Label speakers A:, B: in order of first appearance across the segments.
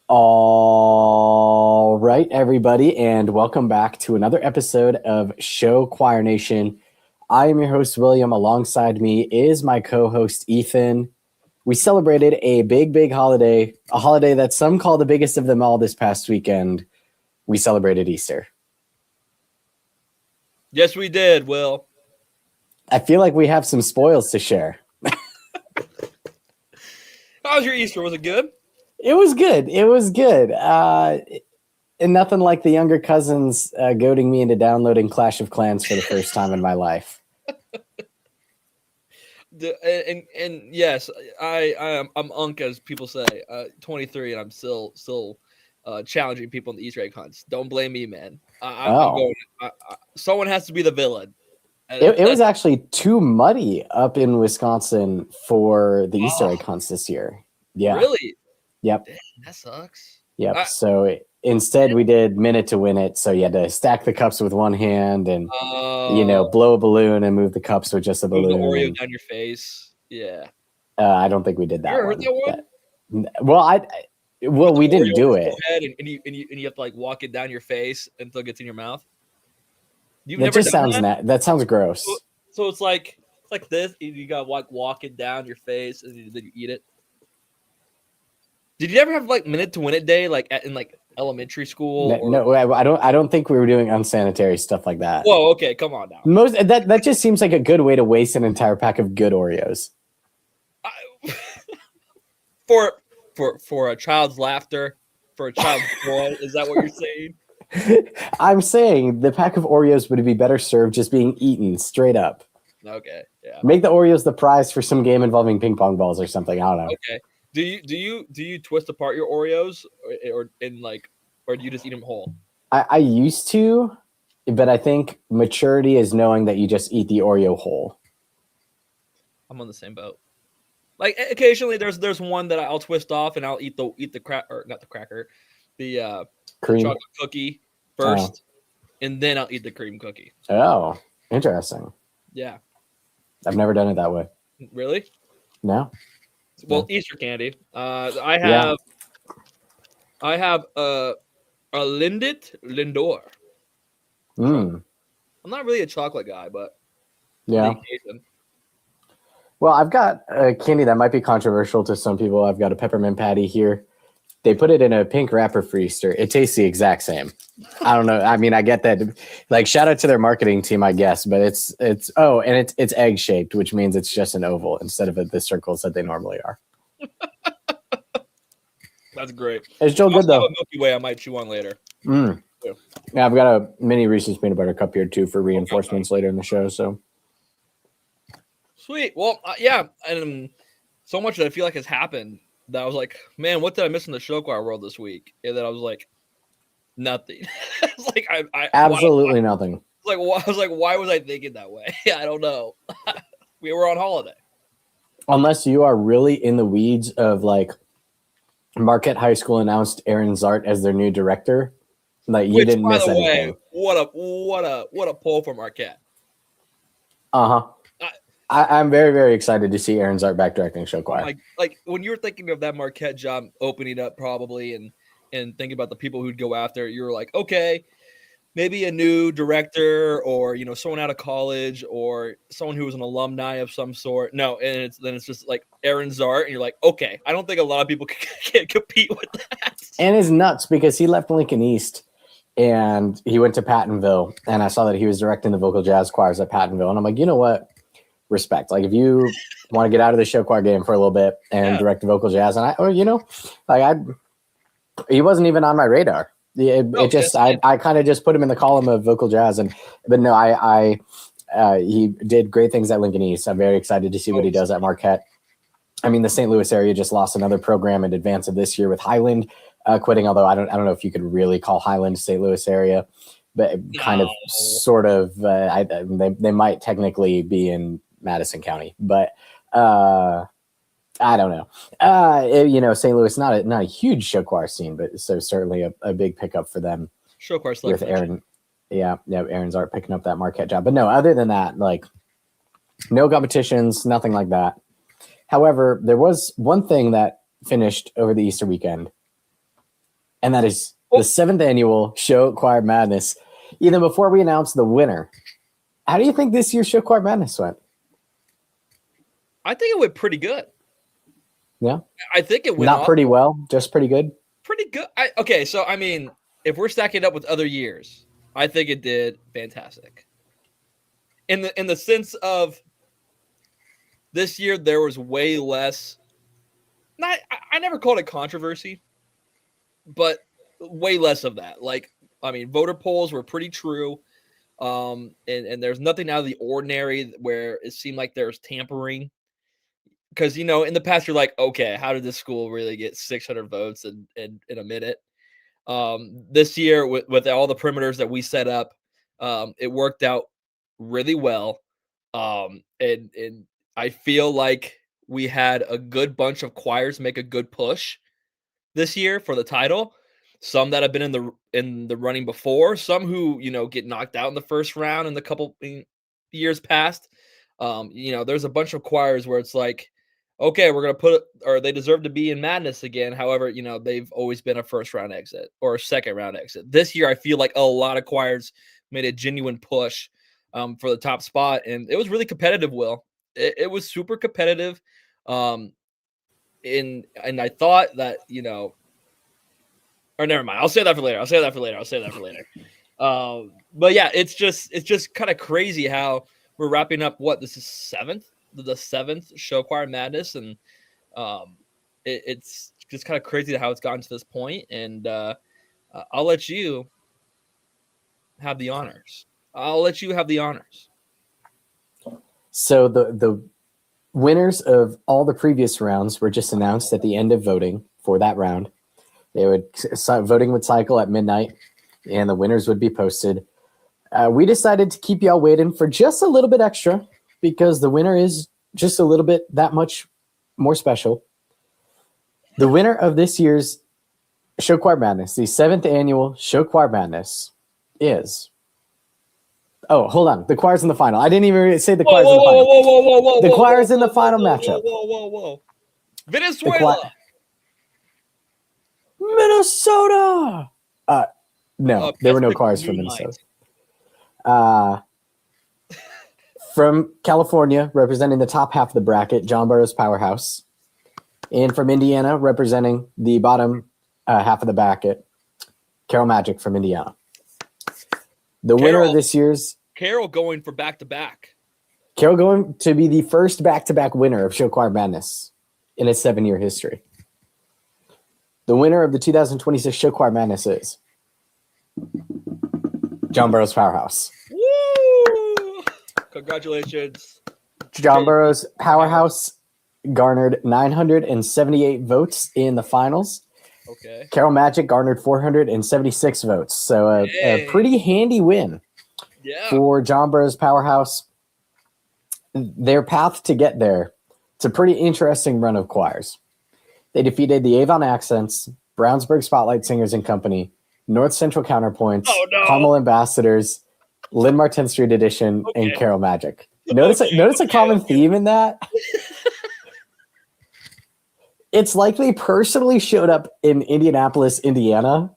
A: All right, everybody, and welcome back to another episode of Show Choir Nation. I am your host, William. Alongside me is my co-host, Ethan. We celebrated a big holiday, a holiday that some call the biggest of them all this past weekend. We celebrated Easter.
B: Yes, we did, Will.
A: I feel like we have some spoils to share.
B: How was your Easter? Was it good?
A: It was good. And nothing like the younger cousins goading me into downloading Clash of Clans for the first time in my life.
B: And yes, I'm Unk, as people say, 23, and I'm still challenging people in the Easter egg hunts. Don't blame me, man. I'm going. Someone has to be the villain.
A: It was actually too muddy up in Wisconsin for the Easter egg hunts this year. Yeah.
B: Really?
A: Yep.
B: Dang, that sucks.
A: Yep. So instead, we did minute to win it. So you had to stack the cups with one hand and blow a balloon and move the cups with just a balloon.
B: Move the Oreo down your face. Yeah.
A: I don't think we did that.
B: You ever heard that one?
A: Well, we didn't do it.
B: And you have to like walk it down your face until it gets in your mouth.
A: That sounds gross.
B: So it's like this. You got to walk it down your face and then you eat it. Did you ever have like minute to win it day in elementary school?
A: No, I don't think we were doing unsanitary stuff like that.
B: Whoa, okay, come on now.
A: That just seems like a good way to waste an entire pack of good Oreos.
B: For a child's laughter, for a child's joy, is that what you're saying?
A: I'm saying the pack of Oreos would be better served just being eaten straight up.
B: Okay, yeah.
A: Make the Oreos the prize for some game involving ping pong balls or something. I don't know.
B: Okay. Do you twist apart your Oreos or do you just eat them whole?
A: I used to, but I think maturity is knowing that you just eat the Oreo whole.
B: I'm on the same boat. Like occasionally there's one that I'll twist off and I'll eat the
A: cream
B: chocolate cookie first, and then I'll eat the cream cookie.
A: Oh, interesting.
B: Yeah.
A: I've never done it that way.
B: Really?
A: No.
B: Well, Easter candy. I have a Lindt Lindor.
A: I'm
B: not really a chocolate guy, but
A: yeah. Well, I've got a candy that might be controversial to some people. I've got a peppermint patty here. They put it in a pink wrapper for Easter. It tastes the exact same. I don't know. I mean, I get that. Like, shout out to their marketing team, I guess. But it's egg shaped, which means it's just an oval instead of the circles that they normally are.
B: That's great.
A: It's still good though.
B: A Milky Way I might chew on later.
A: Yeah, I've got a mini Reese's peanut butter cup here too for reinforcements later in the show. So
B: sweet. Well, yeah, and so much that I feel like has happened that I was like, man, what did I miss in the show choir world this week? And then I was like, nothing. It's like I
A: absolutely nothing.
B: I was like, why was I thinking that way? I don't know. We were on holiday.
A: Unless you are really in the weeds of like Marquette High School announced Aaron Zart as their new director, like you didn't miss anything.
B: What a pull from Marquette.
A: I'm very, very excited to see Aaron Zart back directing show choir.
B: Like when you were thinking of that Marquette job opening up probably and thinking about the people who'd go after, you were like, okay, maybe a new director or, someone out of college or someone who was an alumni of some sort. No, and it's just like Aaron Zart, and you're like, okay, I don't think a lot of people can compete with that.
A: And it's nuts because he left Lincoln East and he went to Pattonville, and I saw that he was directing the vocal jazz choirs at Pattonville, and I'm like, you know what? Respect. Like if you want to get out of the show choir game for a little bit and direct vocal jazz, and he wasn't even on my radar. I kind of just put him in the column of vocal jazz, but no, he did great things at Lincoln East. I'm very excited to see what he does at Marquette. I mean, the St. Louis area just lost another program in advance of this year with Highland quitting. Although I don't know if you could really call Highland St. Louis area, but kind of, sort of. They might technically be in Madison County, but I don't know. St. Louis not a huge show choir scene, but so certainly a big pickup for them.
B: Show choir
A: with Aaron. Yeah, Aaron's art picking up that Marquette job. But no, other than that, like no competitions, nothing like that. However, there was one thing that finished over the Easter weekend, and that is the 7th annual Show Choir Madness. Ethan, before we announce the winner, how do you think this year's Show Choir Madness went?
B: I think it went pretty good.
A: Yeah,
B: I think it went
A: not pretty well, just pretty good.
B: Pretty good. Okay, so I mean, if we're stacking it up with other years, I think it did fantastic. In the sense of this year, there was way less. I never called it controversy, but way less of that. Like, I mean, voter polls were pretty true. And there's nothing out of the ordinary where it seemed like there's tampering. Because, in the past, you're like, okay, how did this school really get 600 votes in a minute? This year, with all the perimeters that we set up, it worked out really well. And I feel like we had a good bunch of choirs make a good push this year for the title. Some that have been in the running before, some who get knocked out in the first round in the couple years past. There's a bunch of choirs where it's like, okay, we're gonna or they deserve to be in Madness again. However, they've always been a first round exit or a second round exit. This year, I feel like a lot of choirs made a genuine push for the top spot, and it was really competitive. Will it was super competitive, and I thought that or never mind. I'll say that for later. But yeah, it's just kind of crazy how we're wrapping up. What, this is the seventh Show Choir Madness, and it's just kind of crazy how it's gotten to this point. And I'll let you have the honors.
A: So the winners of all the previous rounds were just announced at the end of voting for that round. Voting would cycle at midnight, and the winners would be posted. We decided to keep y'all waiting for just a little bit extra because the winner is just a little bit that much more special. The winner of this year's Show Choir Madness, the 7th annual Show Choir Madness, is... Oh, hold on. The choir's in the final. I didn't even say the choir's in the final.
B: Whoa.
A: The choir's in the final matchup.
B: Whoa. Venezuela.
A: Minnesota. No, there were no choirs from Minnesota. From California, representing the top half of the bracket, John Burroughs Powerhouse. And from Indiana, representing the bottom half of the bracket, Carol Magic from Indiana. The winner of this year's...
B: Carol going for back-to-back.
A: Carol going to be the first back-to-back winner of Show Choir Madness in its 7-year history. The winner of the 2026 Show Choir Madness is John Burroughs Powerhouse.
B: Woo! Congratulations.
A: John Burroughs Powerhouse garnered 978 votes in the finals.
B: Okay.
A: Carol Magic garnered 476 votes. So a pretty handy win for John Burroughs Powerhouse. Their path to get there, it's a pretty interesting run of choirs. They defeated the Avon Accents, Brownsburg Spotlight Singers and Company, North Central Counterpoints, Carmel Ambassadors, Linn-Mar 10th Street Edition, and Carol Magic. Notice a common theme in that? It's like they personally showed up in Indianapolis, Indiana,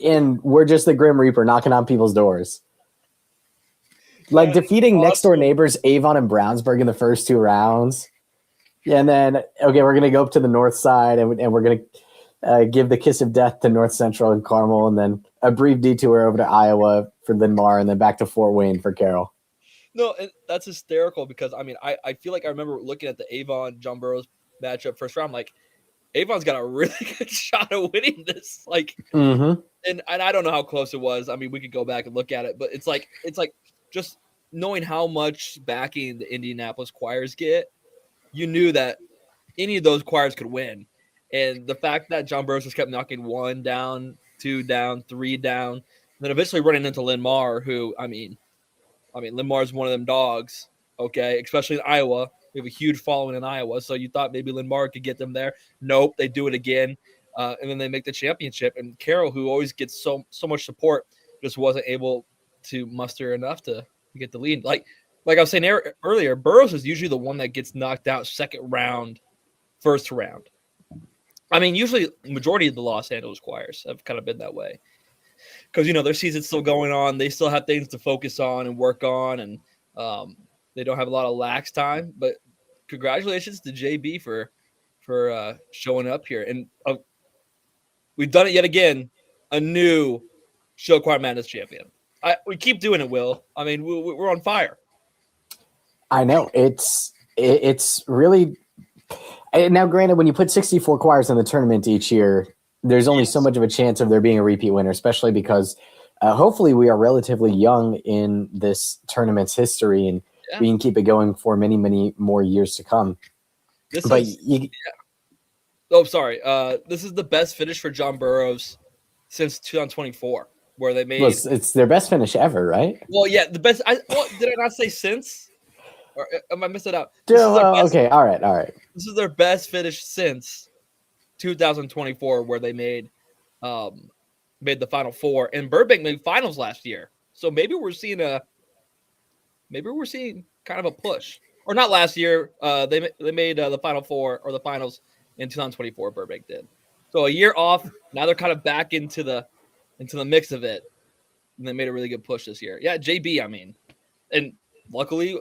A: and we're just the Grim Reaper knocking on people's doors. Like defeating next door neighbors Avon and Brownsburg in the first 2 rounds. Yeah, and then, okay, we're going to go up to the north side, and we're going to give the kiss of death to North Central and Carmel, and then a brief detour over to Iowa for Linn-Mar, and then back to Fort Wayne for Carol.
B: No, and that's hysterical because, I mean, I feel like I remember looking at the Avon-John Burroughs matchup first round, like, Avon's got a really good shot of winning this. Like, and I don't know how close it was. I mean, we could go back and look at it, but it's like just knowing how much backing the Indianapolis choirs get, you knew that any of those choirs could win. And the fact that John Burroughs just kept knocking 1 down, 2 down, 3 down, and then eventually running into Linn-Mar, who, I mean, Linn-Mar is one of them dogs, okay, especially in Iowa. We have a huge following in Iowa, so you thought maybe Linn-Mar could get them there. Nope, they do it again, and then they make the championship. And Carol, who always gets so much support, just wasn't able to muster enough to get the lead. Like I was saying earlier, Burroughs is usually the one that gets knocked out second round, first round. I mean, usually majority of the Los Angeles choirs have kind of been that way because their season's still going on. They still have things to focus on and work on, and they don't have a lot of lax time. But congratulations to JB for showing up here, and we've done it yet again. A new Show Choir Madness champion. We keep doing it, Will. I mean, we're on fire.
A: I know it's really. Now, granted, when you put 64 choirs in the tournament each year, there's only so much of a chance of there being a repeat winner, especially because hopefully we are relatively young in this tournament's history, and we can keep it going for many, many more years to come.
B: Oh, sorry. This is the best finish for John Burroughs since 2024, where they made.
A: Well, it's their best finish ever, right?
B: Well, yeah, the best. Did I not say since? Or am I missing out?
A: Okay, all right.
B: This is their best finish since 2024, where they made the Final Four, and Burbank made finals last year. So maybe we're seeing kind of a push, or not last year. They made the Final Four or the finals in 2024. Burbank did. So a year off. Now they're kind of back into the mix of it, and they made a really good push this year. Yeah, JB. I mean, and luckily,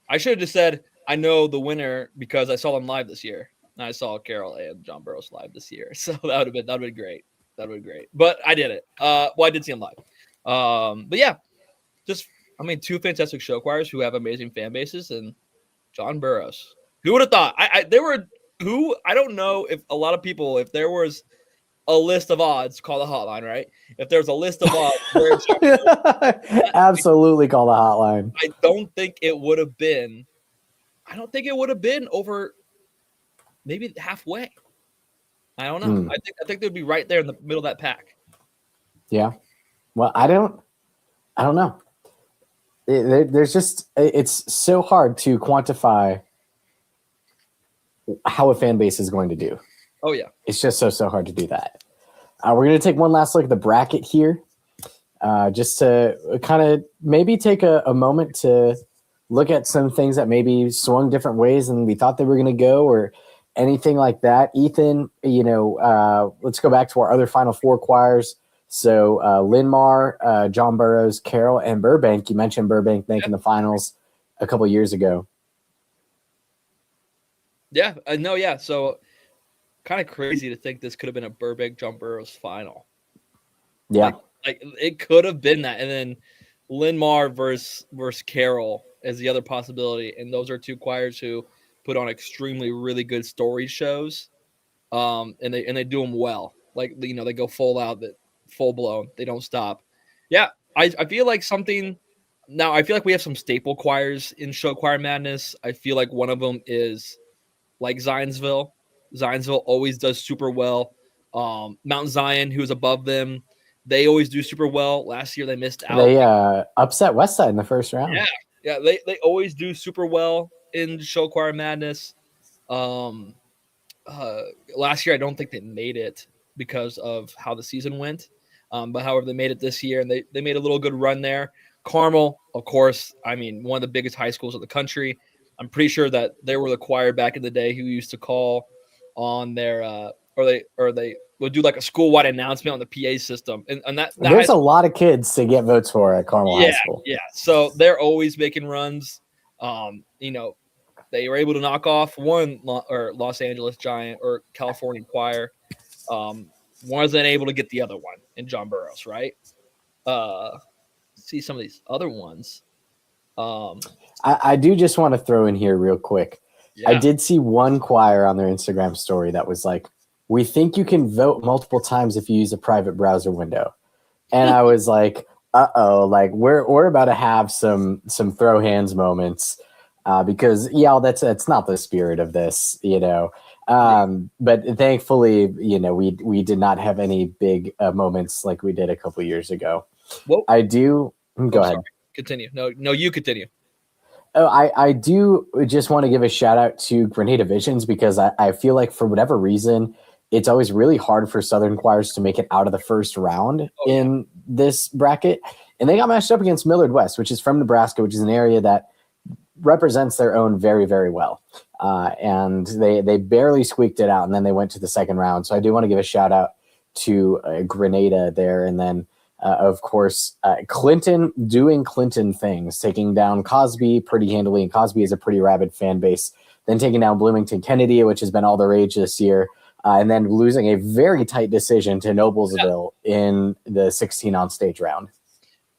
B: I should have just said I know the winner because I saw them live this year. And I saw Carol and John Burroughs live this year, so that would have been great. That would have been great. But I did it. I did see them live. But yeah, two fantastic show choirs who have amazing fan bases, and John Burroughs. Who would have thought? I don't know if a lot of people, if there was a list of odds, call the hotline, right? If there's a list of odds,
A: absolutely call the hotline.
B: I don't think it would have been over maybe halfway. I don't know. I think they'd be right there in the middle of that pack.
A: Yeah. Well, I don't know. It's so hard to quantify how a fan base is going to do.
B: Oh, yeah.
A: It's just so hard to do that. We're going to take one last look at the bracket here, just to kind of maybe take a moment to look at some things that maybe swung different ways than we thought they were going to go, or anything like that. Ethan, let's go back to our other Final Four choirs. So Linmar, John Burroughs, Carroll, and Burbank. You mentioned Burbank making the finals a couple years ago.
B: Yeah, no, yeah. So kind of crazy to think this could have been a Burbank John Burroughs final.
A: Yeah,
B: like it could have been that, and then Linmar versus Carroll is the other possibility, and those are two choirs who put on extremely really good story shows, and they do them well. Like they go full out, full blown. They don't stop. Yeah, I feel like something. Now I feel like we have some staple choirs in Show Choir Madness. I feel like one of them is like Zionsville. Zionsville always does super well. Mount Zion, who's above them, they always do super well. Last year they missed out.
A: They upset Westside in the first round.
B: Yeah, they always do super well in Show Choir Madness. Last year I don't think they made it because of how the season went. But however, they made it this year, and they made a little good run there. Carmel, of course, I mean, one of the biggest high schools in the country. I'm pretty sure that they were the choir back in the day who used to call on their or they would do like a school-wide announcement on the PA system. And that
A: there's a lot of kids to get votes for at Carmel High School.
B: Yeah. So they're always making runs. They were able to knock off one Los Angeles Giant or California choir. Wasn't able to get the other one in John Burroughs, right? See some of these other ones.
A: I do just want to throw in here real quick. Yeah. I did see one choir on their Instagram story that was like, "We think you can vote multiple times if you use a private browser window," and I was like, "Uh-oh!" Like we're about to have some throw hands moments because that's not the spirit of this, But thankfully, we did not have any big moments like we did a couple years ago.
B: Well,
A: I do. Go ahead.
B: Sorry. Continue. No, you continue.
A: Oh, I do just want to give a shout out to Grenada Visions because I feel like for whatever reason, it's always really hard for Southern choirs to make it out of the first round in this bracket. And they got matched up against Millard West, which is from Nebraska, which is an area that represents their own very, very well. and they barely squeaked it out, and then they went to the second round. So I do want to give a shout out to Grenada there, and then of course Clinton doing Clinton things, taking down Cosby pretty handily, and Cosby is a pretty rabid fan base. Then taking down Bloomington Kennedy, which has been all the rage this year, and then losing a very tight decision to Noblesville in the 16 on stage round.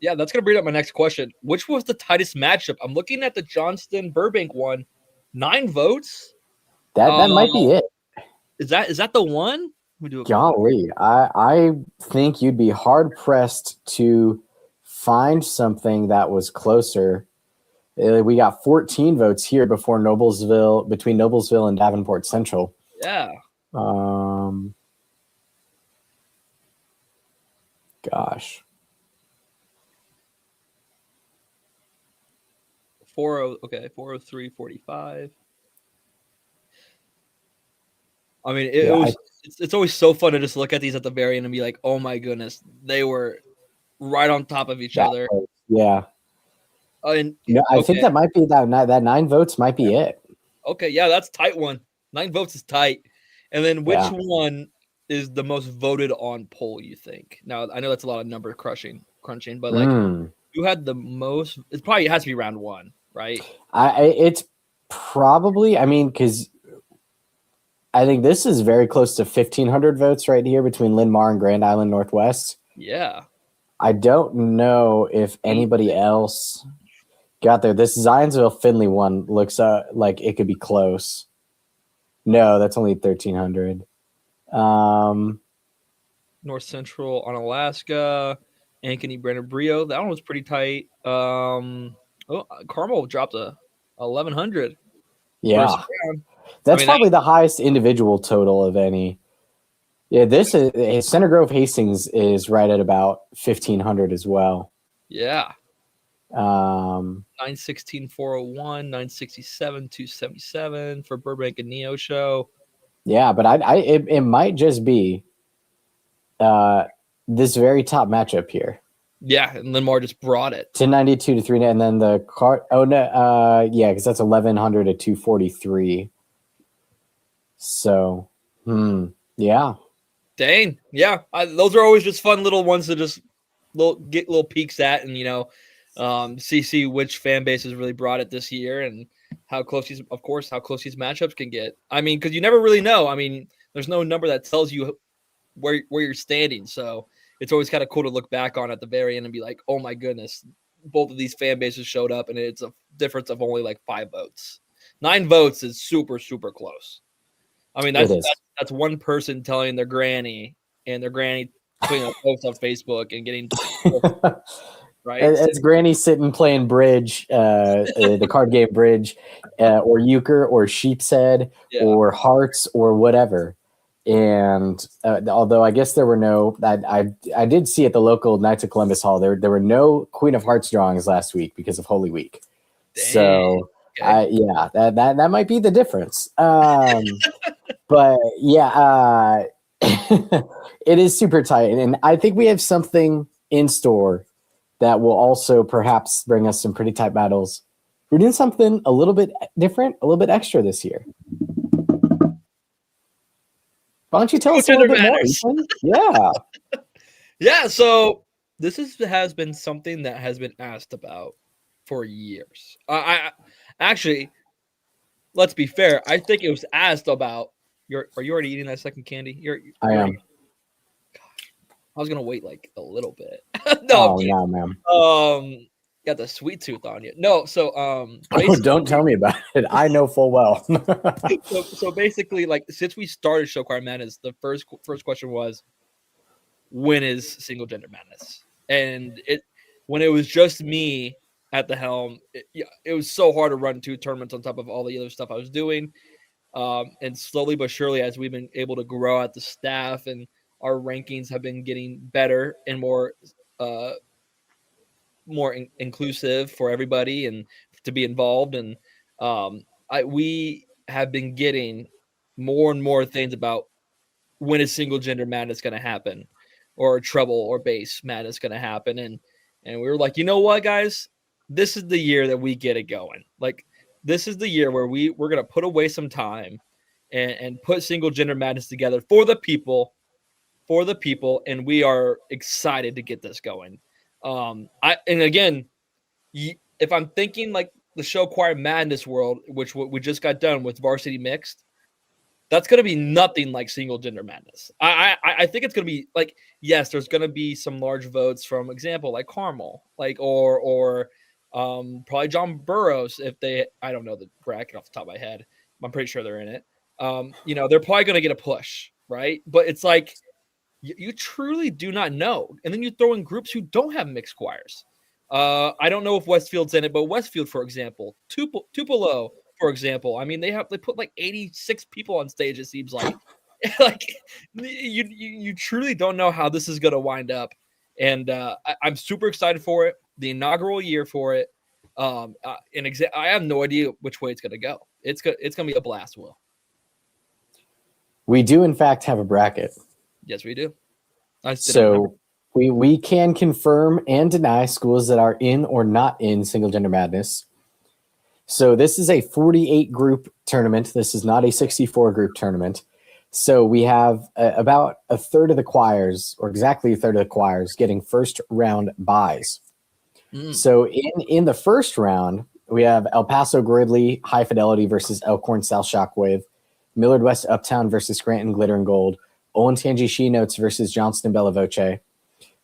B: Yeah, that's going to bring up my next question. Which was the tightest matchup? I'm looking at the Johnston Burbank one. 9 votes.
A: That might be it.
B: Is that the one?
A: Golly, I think you'd be hard pressed to find something that was closer. We got 14 votes here between Noblesville and Davenport Central.
B: Yeah.
A: Gosh.
B: 403-45. I mean, it's always so fun to just look at these at the very end and be like, oh my goodness, they were right on top of each other.
A: Yeah.
B: I
A: think that might be that 9 votes might be it.
B: Okay, yeah, that's a tight one. 9 votes is tight. And then which one is the most voted on poll, you think? Now, I know that's a lot of number crunching, but like who had the most? It probably has to be round 1, right?
A: It's probably, because I think this is very close to 1,500 votes right here between Linn-Mar and Grand Island Northwest.
B: Yeah.
A: I don't know if anybody else got there. This Zionsville-Finley one looks like it could be close. No, that's only 1,300.
B: North Central on Alaska, Ankeny, Brandon Brio. That one was pretty tight. Carmel dropped a 1,100.
A: Yeah. That's probably the highest individual total of any. Yeah, this is Center Grove Hastings is right at about 1,500 as well.
B: Yeah. 916 401, 967 277 for Burbank and Neo show.
A: Yeah, but it might just be this very top matchup here.
B: Yeah, and Linn-Mar just brought it
A: 1092 to 3, and then the card. Oh no, because that's 1,100 to 243. So, yeah.
B: Dang, yeah. Those are always just fun little ones to just get little peeks at, and see which fan base has really brought it this year, and how close these matchups can get. Because you never really know. There's no number that tells you where you're standing, so it's always kind of cool to look back on at the very end and be like, oh my goodness, both of these fan bases showed up, and it's a difference of only like 5 votes. 9 votes is super, super close. That's one person telling their granny, and their granny putting a post on Facebook and getting right.
A: It's Granny sitting playing bridge, the card game bridge, or euchre, or sheep's head, or hearts, or whatever. And although I guess there were no, I did see at the local Knights of Columbus Hall there were no Queen of Hearts drawings last week because of Holy Week. Dang. So that might be the difference. But yeah, it is super tight, and I think we have something in store that will also perhaps bring us some pretty tight battles. We're doing something a little bit different, a little bit extra this year. Why don't you tell us a little bit more? Yeah.
B: Yeah, so this has been something that has been asked about for years. I actually, let's be fair, I think it was asked about. Are you already eating that second candy?
A: I am.
B: Gosh, I was gonna wait like a little bit.
A: No, ma'am.
B: Got the sweet tooth on you. No, so
A: don't tell me about it. I know full well.
B: so basically, like, since we started Show Choir Madness, the first question was, when is Single Gender Madness? And when it was just me at the helm, it was so hard to run 2 tournaments on top of all the other stuff I was doing. And slowly but surely, as we've been able to grow out the staff, and our rankings have been getting better and more inclusive for everybody and to be involved. And we have been getting more and more things about when is Single Gender Madness going to happen, or treble or bass madness going to happen. And we were like, you know what, guys, this is the year that we get it going. Like, this is the year where we're gonna put away some time and put single gender madness together for the people, and we are excited to get this going. And again, if I'm thinking like the show Choir Madness world, which we just got done with Varsity Mixed, that's going to be nothing like single gender madness. I think it's going to be like, yes, there's going to be some large votes from example like Carmel, like or probably John Burroughs if they, I don't know the bracket off the top of my head. I'm pretty sure they're in it. They're probably going to get a push, right? But it's like you truly do not know, and then you throw in groups who don't have mixed choirs. I don't know if Westfield's in it, but Westfield, for example, Tupelo, for example. I mean, they put like 86 people on stage. It seems like, like you truly don't know how this is going to wind up, and I'm super excited for it. The inaugural year for it. I have no idea which way it's going to go. It's going to be a blast, Will.
A: We do, in fact, have a bracket.
B: Yes, we do.
A: So we can confirm and deny schools that are in or not in single gender madness. So this is a 48 group tournament. This is not a 64 group tournament. So we have about a third of the choirs, or exactly a third of the choirs, getting first round buys. So in the first round, we have El Paso Gridley High Fidelity versus Elkhorn South Shockwave, Millard West Uptown versus Scranton Glitter and Gold, Olentangy She Notes versus Johnston Bella Voce,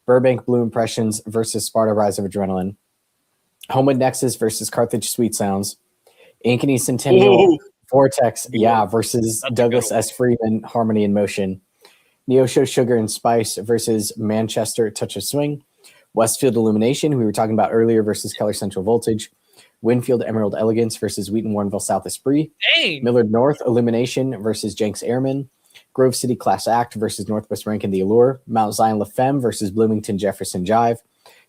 A: Burbank Blue Impressions versus Sparta Rise of Adrenaline, Homewood Nexus versus Carthage Sweet Sounds, Ankeny Centennial Vortex versus Douglas S. Freeman Harmony in Motion, Neosho Sugar and Spice versus Manchester Touch of Swing, Westfield Illumination, who we were talking about earlier, versus Keller Central Voltage, Winfield Emerald Elegance versus Wheaton Warrenville South Esprit, Millard North Illumination versus Jenks Airmen, Grove City Class Act versus Northwest Rankin The Allure, Mount Zion La Femme versus Bloomington Jefferson Jive,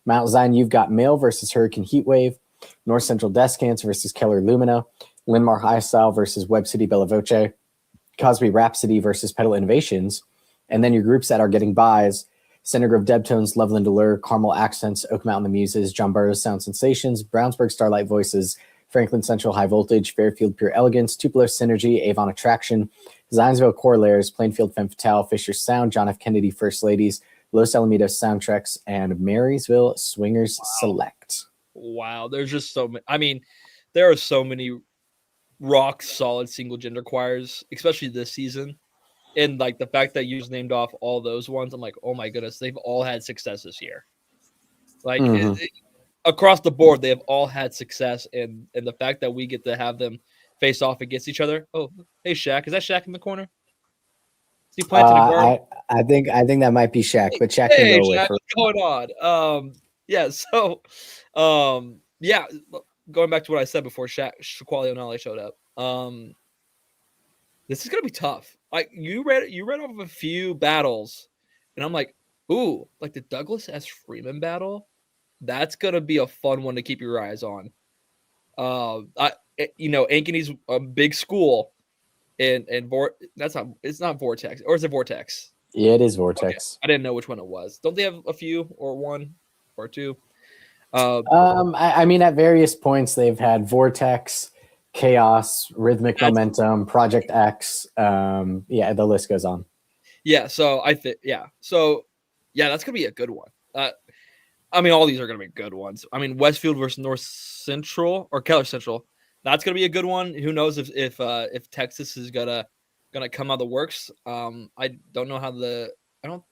A: Mount Zion You've Got Mail versus Hurricane Heatwave, North Central Descants versus Keller Lumina, Linmar High Style versus Web City Bella Voce, Cosby Rhapsody versus Pedal Innovations, and then your groups that are getting buys: Center Grove Debtones, Loveland Allure, Carmel Accents, Oak Mountain The Muses, John Burroughs Sound Sensations, Brownsburg Starlight Voices, Franklin Central High Voltage, Fairfield Pure Elegance, Tupelo Synergy, Avon Attraction, Zionsville Corollaires, Plainfield Femme Fatale, Fisher Sound, John F. Kennedy First Ladies, Los Alamitos Soundtracks, and Marysville Swingers Select.
B: Wow, there's just so many. I mean, there are so many rock solid single gender choirs, especially this season. And like the fact that you just named off all those ones, I'm like, oh my goodness, they've all had success this year. Like across the board, they have all had success, and the fact that we get to have them face off against each other. Oh, hey Shaq, is that Shaq in the corner? Is he planting a guard?
A: I think that might be Shaq, but Shaq
B: hey,
A: can go
B: Shaq,
A: with
B: what's going on? Going back to what I said before Shaquille O'Neal showed up. This is gonna be tough. Like you read off of a few battles, and I'm like, ooh, like the Douglas S. Freeman battle. That's gonna be a fun one to keep your eyes on. Ankeny's a big school, and it's not Vortex, or is it Vortex?
A: Yeah, it is Vortex.
B: Okay. I didn't know which one it was. Don't they have a few, or one or two?
A: I mean, at various points they've had Vortex, Chaos, Rhythmic Momentum, Project X. The list goes on.
B: Yeah, so I think that's gonna be a good one. I mean, all these are gonna be good ones. I mean, Westfield versus North Central or Keller Central, that's gonna be a good one. Who knows if Texas is gonna come out of the works? I don't know how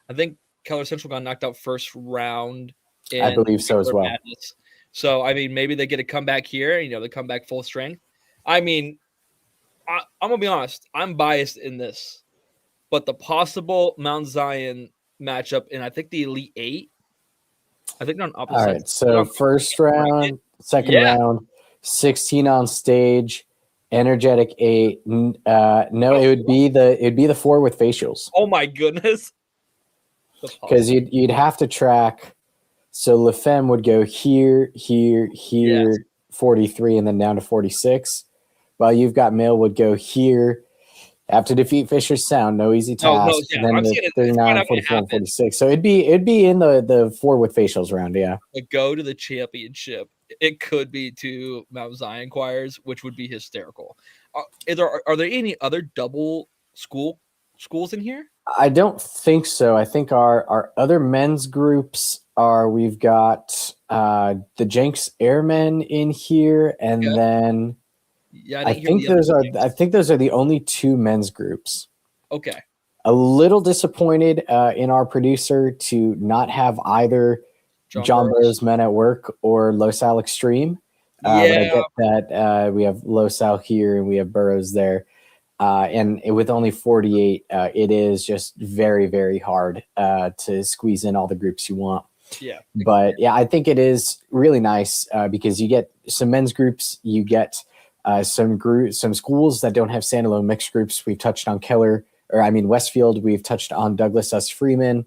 B: I think Keller Central got knocked out first round.
A: I believe so as well.
B: Madness. So I mean, maybe they get a comeback here. They come back full strength. I mean, I'm gonna be honest. I'm biased in this, but the possible Mount Zion matchup, and I think the Elite Eight. I think they're on opposite.
A: All right, so first round, second round, 16 on stage, energetic 8. No, it would be the 4 with facials.
B: Oh my goodness!
A: Because you'd have to track. So La Femme would go here, 43, and then down to 46. While You've Got Mail would go here. Have to defeat Fisher's Sound, no easy task. And then the 39, 44, and 46. So it'd be in the 4 with facials round, yeah.
B: The go to the championship it could be 2 Mount Zion choirs, which would be hysterical. Are there any other double schools in here?
A: I don't think so. I think our other men's groups we've got the Jenks Airmen in here, and then I think those are the only 2 men's groups.
B: Okay.
A: A little disappointed in our producer to not have either John Burroughs Men at Work or Los Al Extreme. But I get that we have Los Al here and we have Burroughs there. And with only 48, it is just very, very hard to squeeze in all the groups you want.
B: Yeah.
A: But yeah, I think it is really nice because you get some men's groups, you get some schools that don't have standalone mixed groups. We've touched on Westfield. We've touched on Douglas S. Freeman.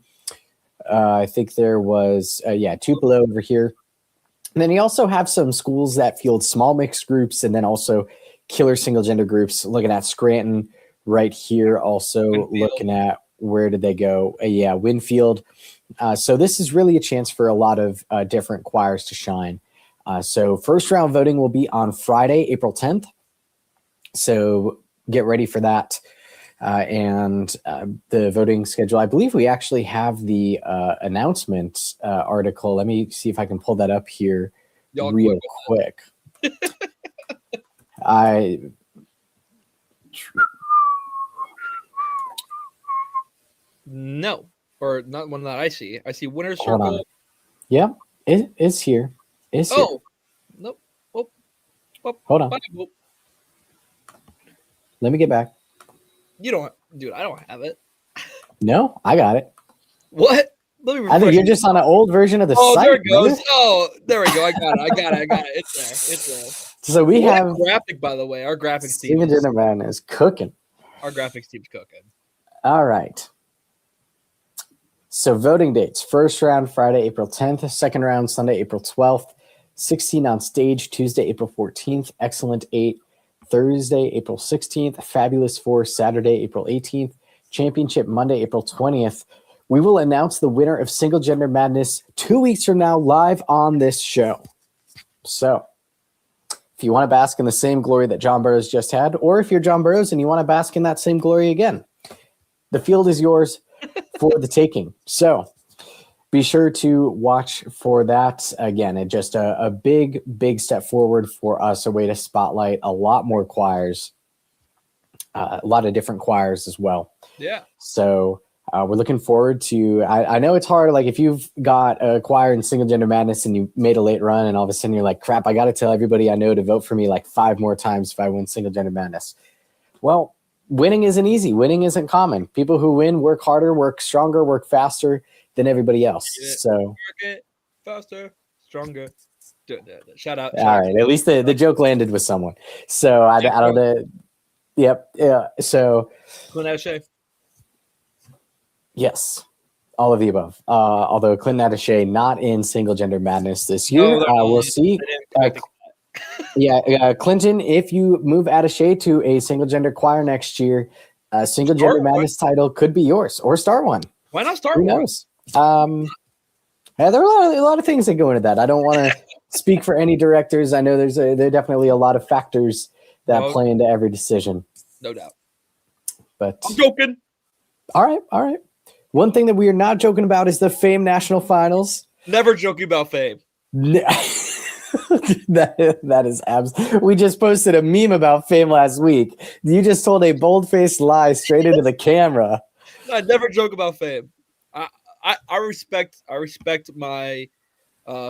A: I think there was, Tupelo over here. And then you also have some schools that field small mixed groups and then also killer single gender groups. Looking at Scranton right here, also looking at where did they go? Winfield. So this is really a chance for a lot of different choirs to shine. So first round voting will be on Friday, April 10th. So get ready for that. And the voting schedule, I believe we actually have the announcement article. Let me see if I can pull that up here real quick.
B: No, or not one that I see. I see winner's circle.
A: Yeah, it's here. It's here.
B: Nope.
A: Hold on. Let me get back.
B: You don't, dude. I don't have it.
A: No, I got it.
B: What? Let me.
A: I think you're just on an old version of the site.
B: There it goes. Really? Oh, there we go. I got it. It's there.
A: So we have
B: graphic, by the way. Our graphics team.
A: Steven Gentleman is cooking.
B: Our graphics team's cooking.
A: All right. So voting dates: first round Friday, April 10th; second round Sunday, April 12th; 16 on stage Tuesday, April 14th; excellent 8 Thursday, April 16th; fabulous 4 Saturday, April 18th; championship Monday, April 20th. We will announce the winner of Single Gender Madness 2 weeks from now live on this show. So if you want to bask in the same glory that John Burroughs just had, or if you're John Burroughs and you want to bask in that same glory again, the field is yours for the taking. So be sure to watch for that. Again, it's just a big, big step forward for us, a way to spotlight a lot more choirs, a lot of different choirs as well.
B: Yeah.
A: So we're looking forward to, I know it's hard. Like if you've got a choir in Single Gender Madness and you made a late run and all of a sudden you're like, crap, I got to tell everybody I know to vote for me like 5 more times if I win Single Gender Madness. Well, winning isn't easy. Winning isn't common. People who win work harder, work stronger, work faster than everybody else. So
B: work it faster, stronger. Shout out.
A: All right. At least the joke landed with someone. So I don't know. Yep. Yeah. So
B: Clint Attaché.
A: Yes. All of the above. Although Clint Attaché not in Single Gender Madness this year. We'll see. Clinton, if you move Attaché to a single gender choir next year, Single Gender Madness title could be yours, or Star One.
B: Why not Star
A: One? Who knows? There are a lot of things that go into that. I don't want to speak for any directors. I know there are definitely a lot of factors that play into every decision.
B: No doubt.
A: But
B: I'm joking.
A: All right. One thing that we are not joking about is the Fame National Finals.
B: Never joking about Fame.
A: That is we just posted a meme about Fame last week. You just told a bold-faced lie straight into the camera.
B: I never joke about Fame. I respect my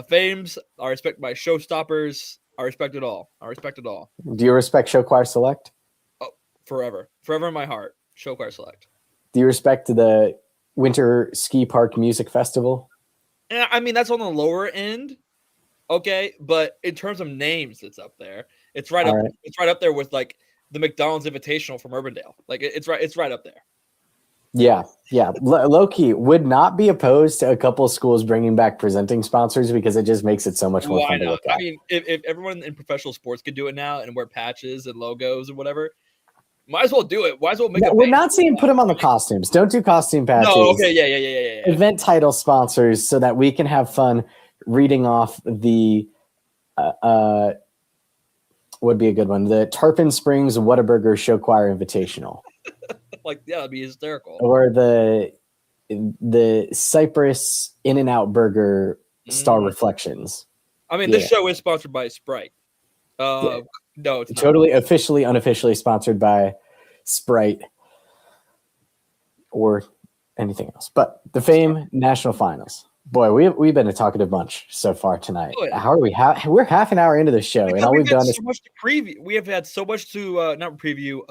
B: Fames. I respect my showstoppers. I respect it all.
A: Do you respect Show Choir Select?
B: Oh, forever in my heart. Show Choir Select.
A: Do you respect the Winter Ski Park Music Festival?
B: I mean, that's on the lower end. Okay, but in terms of names, it's up there. It's right up. It's right up there with like the McDonald's Invitational from Urbandale. Like it's right up there.
A: Yeah. Low key would not be opposed to a couple of schools bringing back presenting sponsors because it just makes it so much more fun to look at.
B: I mean, if everyone in professional sports could do it now and wear patches and logos and whatever, might as well do it. Might as well make it.
A: We're not saying put them on the costumes. Don't do costume patches.
B: No, okay, yeah.
A: Event title sponsors so that we can have fun reading off the would be a good one. The Tarpon Springs Whataburger Show Choir Invitational.
B: Like, yeah, that'd be hysterical.
A: Or the Cypress In-N-Out Burger Star Reflections.
B: I mean, this show is sponsored by Sprite.
A: Yeah.
B: No, it's not.
A: Totally officially, unofficially sponsored by Sprite or anything else. But the Fame National Finals. Boy, we've been a talkative bunch so far tonight. How are we? We're half an hour into the show, and all we've done is
B: so much to preview. We have had so much to not preview,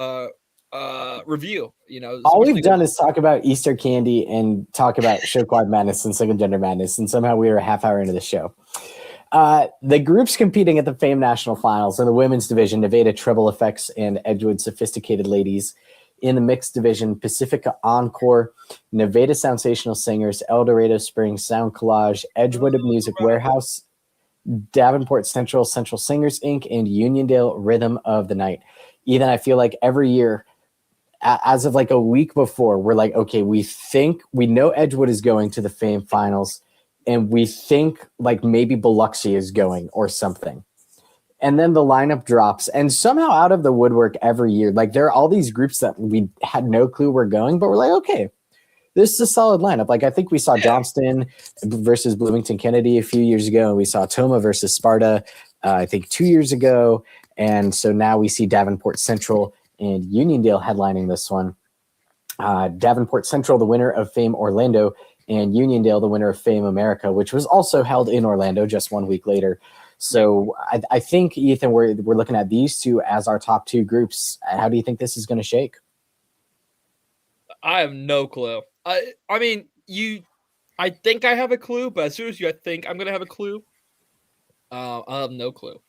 B: review. You know,
A: all we've done is talk about Easter candy and talk about show quad madness and single gender madness, and somehow we are a half hour into the show. The groups competing at the Fame National Finals in the women's division: Nevada Treble Effects and Edgewood Sophisticated Ladies. In the mixed division: Pacifica Encore, Nevada Sensational Singers, El Dorado Springs Sound Collage, Edgewood Music Warehouse, Davenport Central Singers Inc., and Uniondale Rhythm of the Night. Ethan, I feel like every year, as of like a week before, we're like, okay, we know Edgewood is going to the Fame Finals, and we think like maybe Biloxi is going or something. And then the lineup drops, and somehow out of the woodwork every year, like there are all these groups that we had no clue were going, but we're like, okay, this is a solid lineup. Like I think we saw Johnston versus Bloomington Kennedy a few years ago, and we saw Toma versus Sparta, I think 2 years ago. And so now we see Davenport Central and Uniondale headlining this one. Davenport Central, the winner of Fame Orlando, and Uniondale, the winner of Fame America, which was also held in Orlando just 1 week later. So I think, Ethan, we're looking at these two as our top two groups. How do you think this is going to shake?
B: I have no clue. I mean, I think I have a clue, but as soon as I think I'm going to have a clue, I have no clue.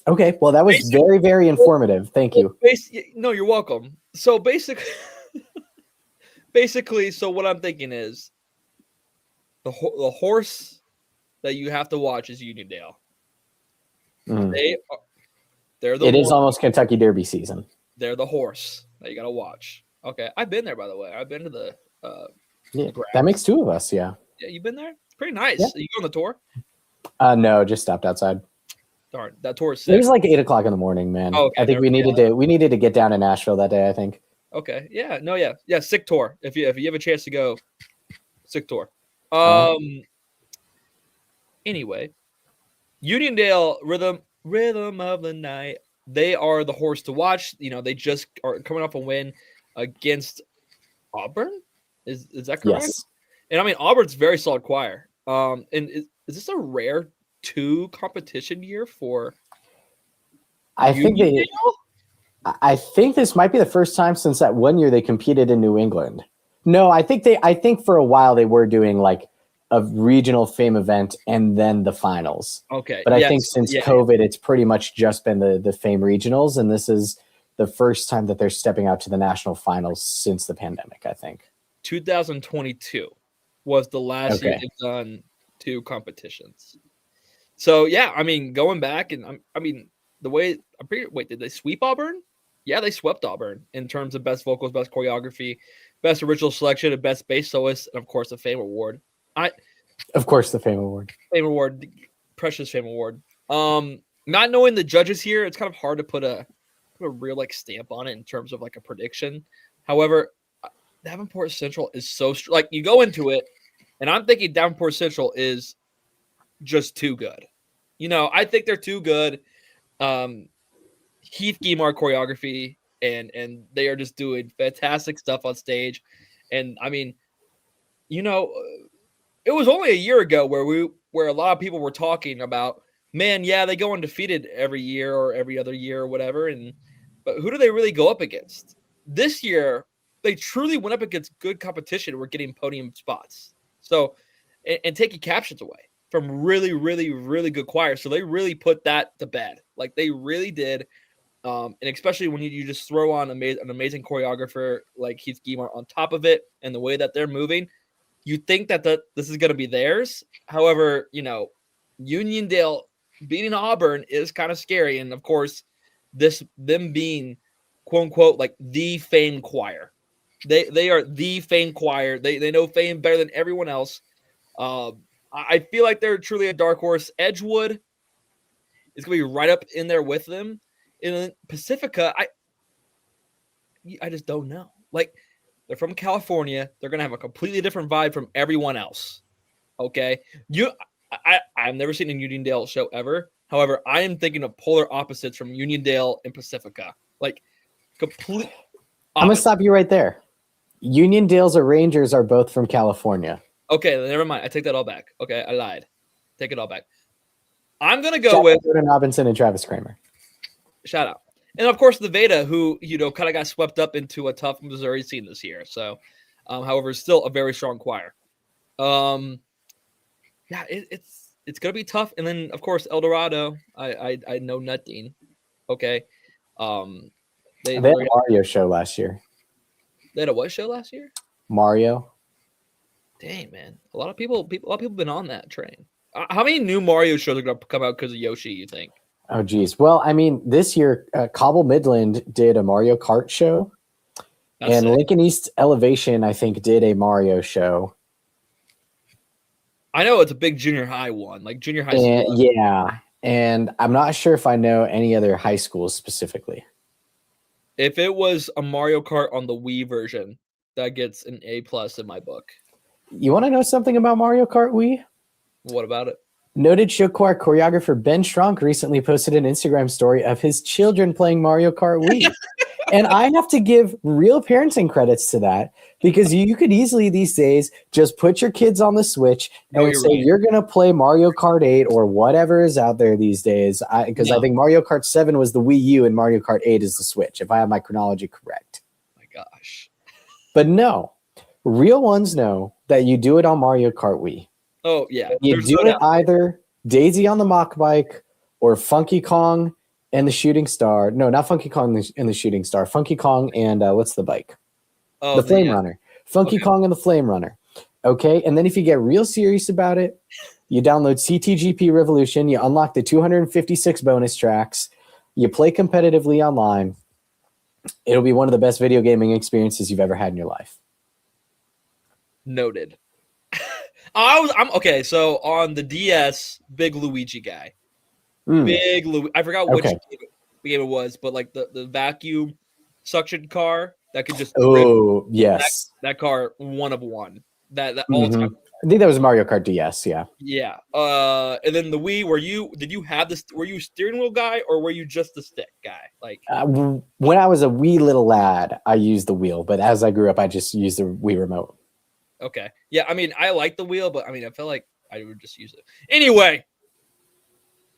A: Okay, well, that was very, very informative. Thank you.
B: No, you're welcome. So basically, so what I'm thinking is the horse that you have to watch is Uniondale. They're the.
A: It is almost Kentucky Derby season.
B: They're the horse that you got to watch. Okay, I've been there, by the way. I've been to the.
A: That makes two of us. Yeah.
B: Yeah, you've been there. It's pretty nice.
A: Yeah.
B: You go on the tour?
A: No, just stopped outside.
B: Darn, that tour is sick.
A: It was like 8:00 in the morning, man.
B: Oh, okay,
A: I think we needed to get down to Nashville that day. I think.
B: Okay. Yeah. No. Yeah. Yeah. Sick tour. If you have a chance to go, sick tour. Anyway, Uniondale Rhythm of the Night. They are the horse to watch. You know, they just are coming off a win against Auburn. Is that correct?
A: Yes.
B: And I mean, Auburn's very solid choir. And is this a rare 2 competition year for?
A: I think this might be the first time since that 1 year they competed in New England. No, I think for a while they were doing like a regional Fame event and then the finals.
B: Okay.
A: But I think since COVID, it's pretty much just been the Fame regionals. And this is the first time that they're stepping out to the national finals since the pandemic, I think.
B: 2022 was the last year they've done 2 competitions. So, yeah, I mean, going back and I mean, the way did they sweep Auburn? Yeah, they swept Auburn in terms of best vocals, best choreography, best original selection, and best bass soloist, and of course the Fame Award.
A: Of course, the Fame Award.
B: Fame Award, precious Fame Award. Not knowing the judges here, it's kind of hard to put a real like stamp on it in terms of like a prediction. However, Davenport Central is so like you go into it, and I'm thinking Davenport Central is just too good. You know, I think they're too good. Heath Guimard choreography, and they are just doing fantastic stuff on stage. And I mean, you know, it was only a year ago where a lot of people were talking about, man, yeah, they go undefeated every year or every other year or whatever. But who do they really go up against? This year, they truly went up against good competition. We're getting podium spots. So, and taking captions away from really, really, really good choirs. So they really put that to bed. Like they really did. And especially when you just throw on an amazing choreographer like Heath Guimard on top of it and the way that they're moving, you think that this is going to be theirs. However, you know, Uniondale beating Auburn is kind of scary. And of course, them being quote unquote like the Fame choir. They are the Fame choir. They know Fame better than everyone else. I feel like they're truly a dark horse. Edgewood is going to be right up in there with them. And then Pacifica, I just don't know. Like, they're from California. They're going to have a completely different vibe from everyone else. Okay? I've never seen a Uniondale show ever. However, I am thinking of polar opposites from Uniondale and Pacifica. Like, complete opposite.
A: I'm going to stop you right there. Uniondale's Rangers are both from California.
B: Okay, never mind. I take that all back. Okay, I lied. Take it all back. I'm going to go with
A: Jordan Robinson and Travis Kramer.
B: Shout out. And of course, the Veda, who, kind of got swept up into a tough Missouri scene this year. So, however, still a very strong choir. Yeah, it's going to be tough. And then, of course, El Dorado, I know nothing. Okay.
A: They had a Mario show last year.
B: They had a what show last year?
A: Mario.
B: Dang, man. A lot of people have been on that train. How many new Mario shows are going to come out because of Yoshi, you think?
A: Oh, geez. Well, I mean, this year, Cobble Midland did a Mario Kart show. That's and sick. Lincoln East Elevation, I think, did a Mario show.
B: I know it's a big junior high one, like junior high school.
A: Yeah. And I'm not sure if I know any other high schools specifically.
B: If it was a Mario Kart on the Wii version, that gets an A+ in my book.
A: You want to know something about Mario Kart Wii?
B: What about it?
A: Noted show choir choreographer Ben Stronk recently posted an Instagram story of his children playing Mario Kart Wii. And I have to give real parenting credits to that, because you could easily these days just put your kids on the Switch and say, you're going to play Mario Kart 8 or whatever is out there these days. Because I think Mario Kart 7 was the Wii U and Mario Kart 8 is the Switch, if I have my chronology correct.
B: My gosh.
A: But no, real ones know that you do it on Mario Kart Wii.
B: Oh, yeah.
A: You do it either Daisy on the mock bike or Funky Kong and the Shooting Star. No, not Funky Kong and the Shooting Star. Funky Kong and what's the bike?
B: Oh,
A: the Flame Runner. Funky Kong and the Flame Runner. Okay, and then if you get real serious about it, you download CTGP Revolution, you unlock the 256 bonus tracks, you play competitively online. It'll be one of the best video gaming experiences you've ever had in your life.
B: Noted. I'm okay. So on the DS, big Luigi guy. Big Luigi. I forgot which game it was, but like the vacuum suction car that could just.
A: Oh yes,
B: that car, one of one. That all time.
A: I think that was Mario Kart DS. Yeah.
B: Yeah. And then the Wii. Did you have this? Were you a steering wheel guy or were you just the stick guy? Like
A: when I was a wee little lad, I used the wheel, but as I grew up, I just used the Wii remote.
B: Okay. Yeah, I mean, I like the wheel, but I mean, I feel like I would just use it. Anyway,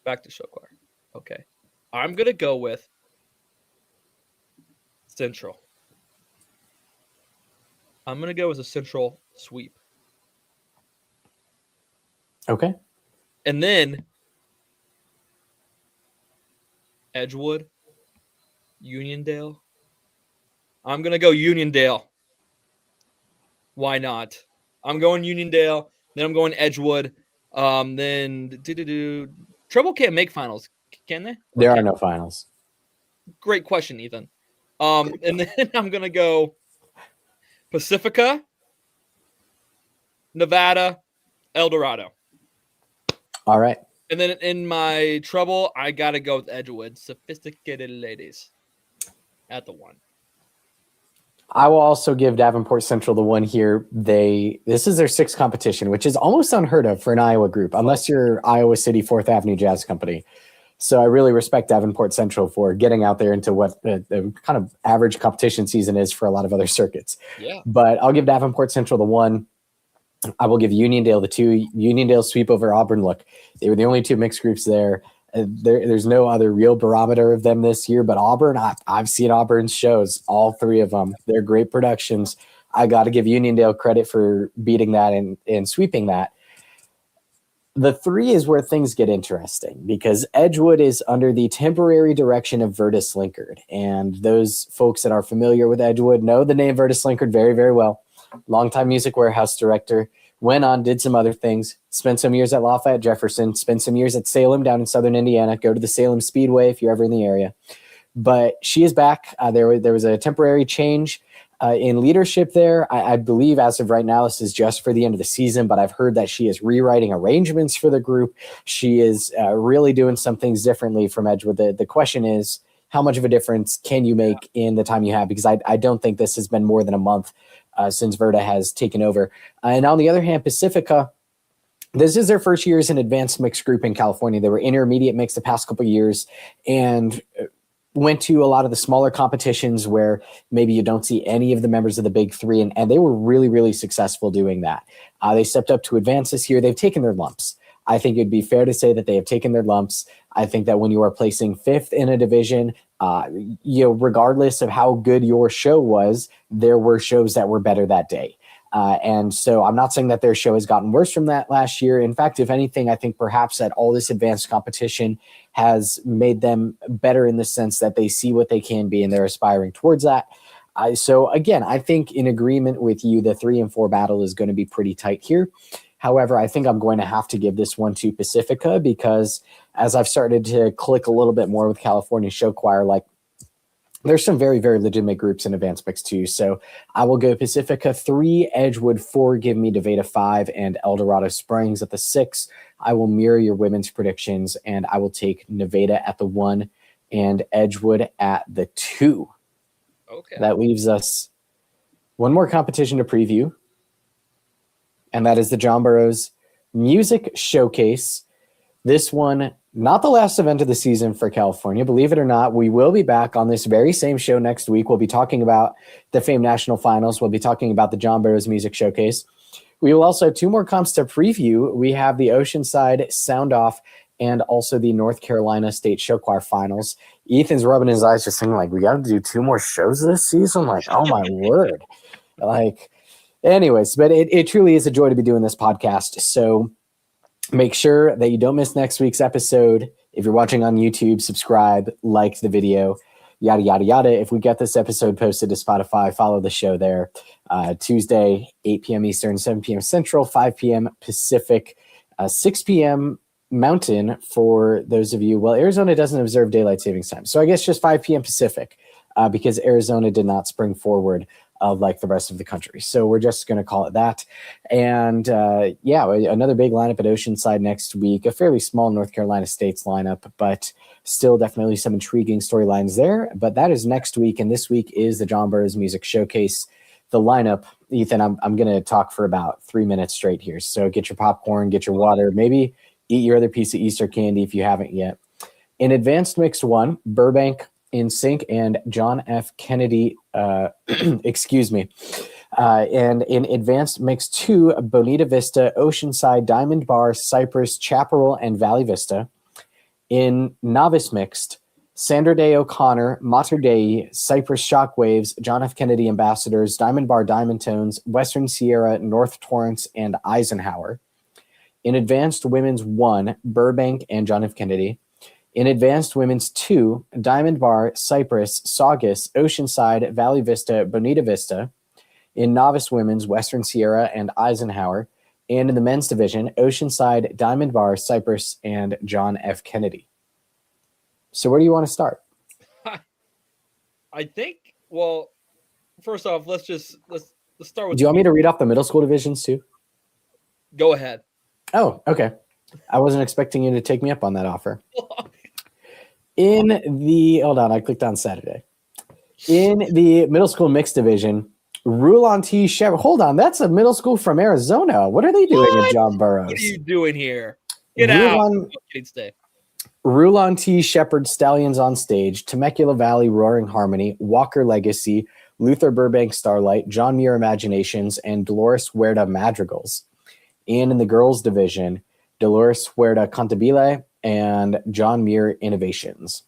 B: back to show choir. Okay. I'm going to go with Central. I'm going to go with a Central sweep.
A: Okay.
B: And then Edgewood, Uniondale. I'm going to go Uniondale. Why not? I'm going Uniondale. Then I'm going Edgewood. Then Treble can't make finals, can they?
A: There are no finals.
B: Great question, Ethan. And then I'm gonna go Pacifica, Nevada, El Dorado.
A: All right.
B: And then in my trouble, I gotta go with Edgewood. Sophisticated ladies at the one.
A: I will also give Davenport Central the one here. This is their sixth competition, which is almost unheard of for an Iowa group, unless you're Iowa City 4th Avenue Jazz Company. So I really respect Davenport Central for getting out there into what the kind of average competition season is for a lot of other circuits.
B: Yeah.
A: But I'll give Davenport Central the one. I will give Uniondale the two. Uniondale sweep over Auburn. Look, they were the only two mixed groups there. There's no other real barometer of them this year, but Auburn, I've seen Auburn's shows, all three of them. They're great productions. I got to give Uniondale credit for beating that and sweeping that. The three is where things get interesting because Edgewood is under the temporary direction of Vertus Linkard. And those folks that are familiar with Edgewood know the name Vertus Linkard very, very well. Longtime Music Warehouse director. Went on, did some other things, spent some years at Lafayette Jefferson, spent some years at Salem down in southern Indiana. Go to the Salem Speedway if you're ever in the area. But she is back. There was a temporary change. in leadership there. I believe as of right now, this is just for the end of the season, but I've heard that she is rewriting arrangements for the group. She is really doing some things differently from Edgewood. The question is, how much of a difference can you make in the time you have? Because I don't think this has been more than a month since Verda has taken over. And on the other hand, Pacifica, this is their first year as an advanced mixed group in California. They were intermediate mixed the past couple of years and went to a lot of the smaller competitions where maybe you don't see any of the members of the big three. And they were really, really successful doing that. They stepped up to advance this year. They've taken their lumps. I think it'd be fair to say that they have taken their lumps. I think that when you are placing fifth in a division, regardless of how good your show was, there were shows that were better that day. And so I'm not saying that their show has gotten worse from that last year. In fact, if anything, I think perhaps that all this advanced competition has made them better in the sense that they see what they can be and they're aspiring towards that. So again, I think in agreement with you, the 3 and 4 battle is going to be pretty tight here. However, I think I'm going to have to give this one to Pacifica because as I've started to click a little bit more with California Show Choir, like there's some very, very legitimate groups in advanced mix too. So I will go Pacifica 3, Edgewood 4, give me Nevada 5, and Eldorado Springs at the 6. I will mirror your women's predictions, and I will take Nevada at the 1 and Edgewood at the 2.
B: Okay.
A: That leaves us one more competition to preview, and that is the John Burroughs Music Showcase. This one, not the last event of the season for California. Believe it or not, we will be back on this very same show next week. We'll be talking about the Fame National Finals. We'll be talking about the John Burroughs Music Showcase. We will also have 2 more comps to preview. We have the Oceanside Sound Off and also the North Carolina State Show Choir Finals. Ethan's rubbing his eyes just saying, like, we got to do 2 more shows this season? Like, oh, my word. Like, anyways, but it truly is a joy to be doing this podcast. So make sure that you don't miss next week's episode. If you're watching on YouTube, subscribe, like the video, yada, yada, yada. If we get this episode posted to Spotify, follow the show there. Tuesday, 8 p.m. Eastern, 7 p.m. Central, 5 p.m. Pacific, 6 p.m. Mountain for those of you. Well, Arizona doesn't observe daylight savings time. So I guess just 5 p.m. Pacific because Arizona did not spring forward like the rest of the country. So we're just going to call it that. And another big lineup at Oceanside next week, a fairly small North Carolina State's lineup, but still definitely some intriguing storylines there. But that is next week. And this week is the John Burroughs Music Showcase. The lineup, Ethan, I'm going to talk for about 3 minutes straight here. So get your popcorn, get your water, maybe eat your other piece of Easter candy if you haven't yet. In Advanced Mix 1, Burbank, In Sync, and John F. Kennedy, excuse me. And in Advanced Mix 2, Bonita Vista, Oceanside, Diamond Bar, Cypress, Chaparral, and Valley Vista. In Novice Mixed, Sandra Day O'Connor, Mater Dei, Cypress Shockwaves, John F. Kennedy Ambassadors, Diamond Bar Diamond Tones, Western Sierra, North Torrance, and Eisenhower. In Advanced Women's 1, Burbank and John F. Kennedy. In Advanced Women's 2, Diamond Bar, Cypress, Saugus, Oceanside, Valley Vista, Bonita Vista. In Novice Women's, Western Sierra and Eisenhower. And in the men's division, Oceanside, Diamond Bar, Cypress, and John F. Kennedy. So where do you want to start?
B: I think, well, first off, let's start with.
A: Do you want me to read off the middle school divisions too?
B: Go ahead.
A: Oh, okay. I wasn't expecting you to take me up on that offer. Hold on, I clicked on Saturday. In the middle school mixed division, Rulon T. Shepard. Hold on, that's a middle school from Arizona. What are they doing at John Burroughs?
B: What are you doing here? Get out. Stay.
A: Rulon T. Shepard, Stallions on Stage, Temecula Valley, Roaring Harmony, Walker Legacy, Luther Burbank Starlight, John Muir Imaginations, and Dolores Huerta Madrigals. And in the girls division, Dolores Huerta Cantabile and John Muir Innovations.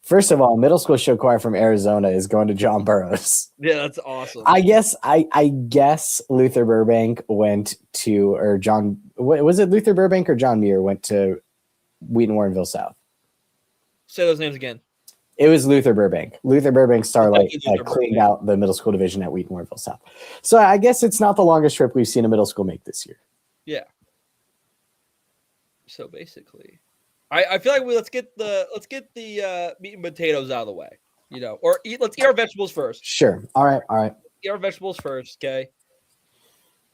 A: First of all, middle school show choir from Arizona is going to John Burroughs.
B: Yeah, that's awesome.
A: I guess Luther Burbank went to, or John, was it Luther Burbank or John Muir went to Wheaton Warrenville South?
B: Say those names again.
A: It was Luther Burbank. Luther Burbank Starlight cleaned out the middle school division at Wheaton Warrenville South. So I guess it's not the longest trip we've seen a middle school make this year.
B: Yeah. So basically, I feel like let's get the meat and potatoes out of the way. Or let's eat our vegetables first.
A: Sure. All right.
B: Eat our vegetables first, okay?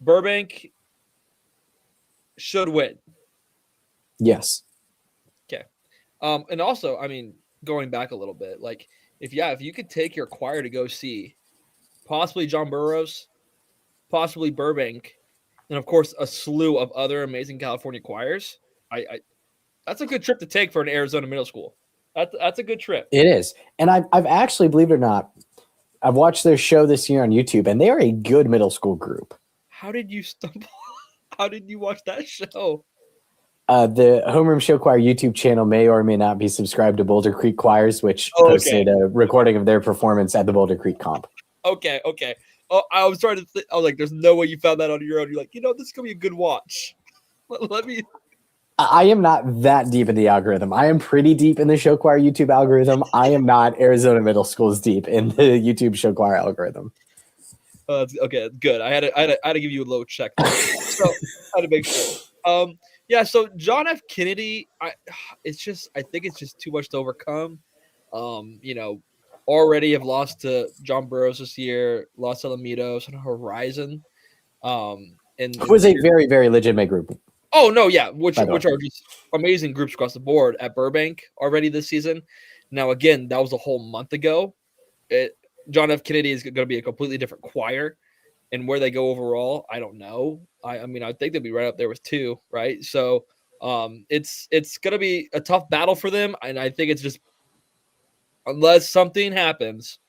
B: Burbank should win.
A: Yes.
B: Okay. And also, I mean, going back a little bit, like if you could take your choir to go see possibly John Burroughs, possibly Burbank, and of course a slew of other amazing California choirs, I that's a good trip to take for an Arizona middle school. That's a good trip.
A: It is. And I've actually, believe it or not, I've watched their show this year on YouTube, and they are a good middle school group.
B: How did you stumble? How did you watch that show?
A: The Homeroom Show Choir YouTube channel may or may not be subscribed to Boulder Creek Choirs, which posted a recording of their performance at the Boulder Creek Comp.
B: Okay. Oh, I was trying to think. I was like, there's no way you found that on your own. You're like, this is going to be a good watch. Let me.
A: I am not that deep in the algorithm. I am pretty deep in the show choir YouTube algorithm. I am not Arizona Middle School's deep in the YouTube show choir algorithm.
B: Okay, good. I had to give you a little check. So I had to make sure. Yeah. So John F. Kennedy, I think it's just too much to overcome. Already have lost to John Burroughs this year, lost to Alamitos on Horizon. And
A: it was a very, very legitimate group.
B: Oh no, yeah, which are just amazing groups across the board at Burbank already this season. Now again, that was a whole month ago. John F. Kennedy is going to be a completely different choir, and where they go overall, I don't know. I mean, I think they'll be right up there with 2, right? So it's going to be a tough battle for them, and I think it's just unless something happens,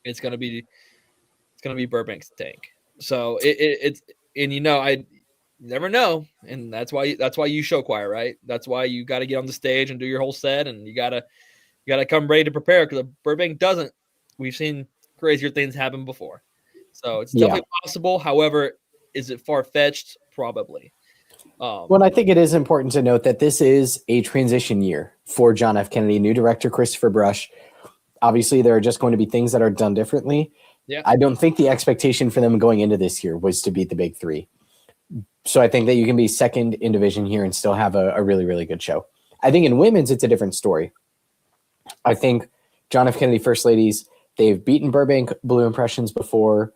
B: it's going to be Burbank's tank. So it's I never know, and that's why you show choir, right? That's why you got to get on the stage and do your whole set, and you gotta come ready to prepare, because if Burbank doesn't, we've seen crazier things happen before. So it's definitely possible. However, is it far-fetched? Probably.
A: Well, I think it is important to note that this is a transition year for John F. Kennedy, new director Christopher Brush. Obviously, there are just going to be things that are done differently.
B: Yeah.
A: I don't think the expectation for them going into this year was to beat the big 3. So I think that you can be second in division here and still have a really, really good show. I think in women's, it's a different story. I think John F. Kennedy First Ladies, they've beaten Burbank Blue Impressions before.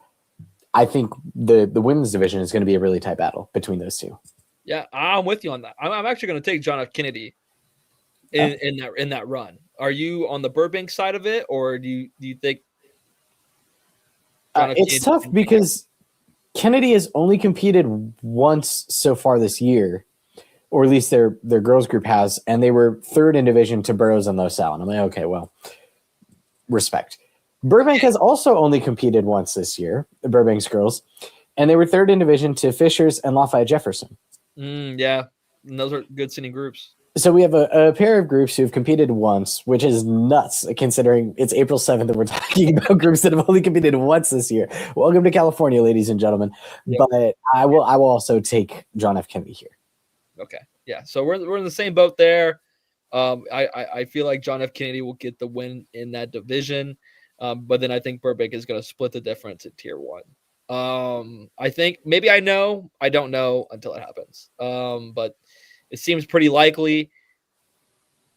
A: I think the women's division is going to be a really tight battle between those two.
B: Yeah, I'm with you on that. I'm actually going to take John F. Kennedy in that run. Are you on the Burbank side of it, or do you think
A: it's tough because Kennedy has only competed once so far this year, or at least their girls group has, and they were 3rd in division to Burroughs and LaSalle. And I'm like, okay, well, respect. Burbank has also only competed once this year, the Burbank's girls, and they were 3rd in division to Fishers and Lafayette Jefferson.
B: Yeah, and those are good senior groups.
A: So we have a pair of groups who have competed once, which is nuts considering it's April 7th and we're talking about groups that have only competed once this year. Welcome to California, ladies and gentlemen. Yep. But I will also take John F. Kennedy here.
B: Okay. Yeah. So we're in the same boat there. I feel like John F. Kennedy will get the win in that division. But then I think Burbank is going to split the difference at tier 1. I think maybe I don't know until it happens. But it seems pretty likely.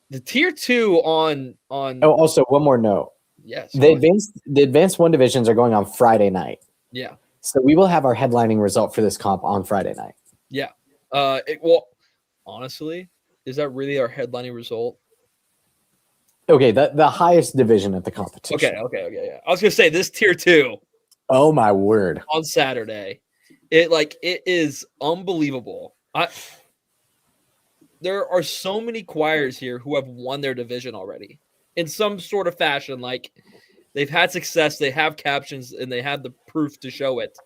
B: The tier 2 on.
A: Oh, also one more note.
B: Yes.
A: The advanced 1 divisions are going on Friday night.
B: Yeah.
A: So we will have our headlining result for this comp on Friday night.
B: Yeah. Honestly, is that really our headlining result?
A: Okay, the highest division at the competition.
B: Okay, yeah. I was gonna say this tier 2.
A: Oh my word!
B: On Saturday, it is unbelievable. There are so many choirs here who have won their division already in some sort of fashion. Like they've had success, they have captions, and they have the proof to show it.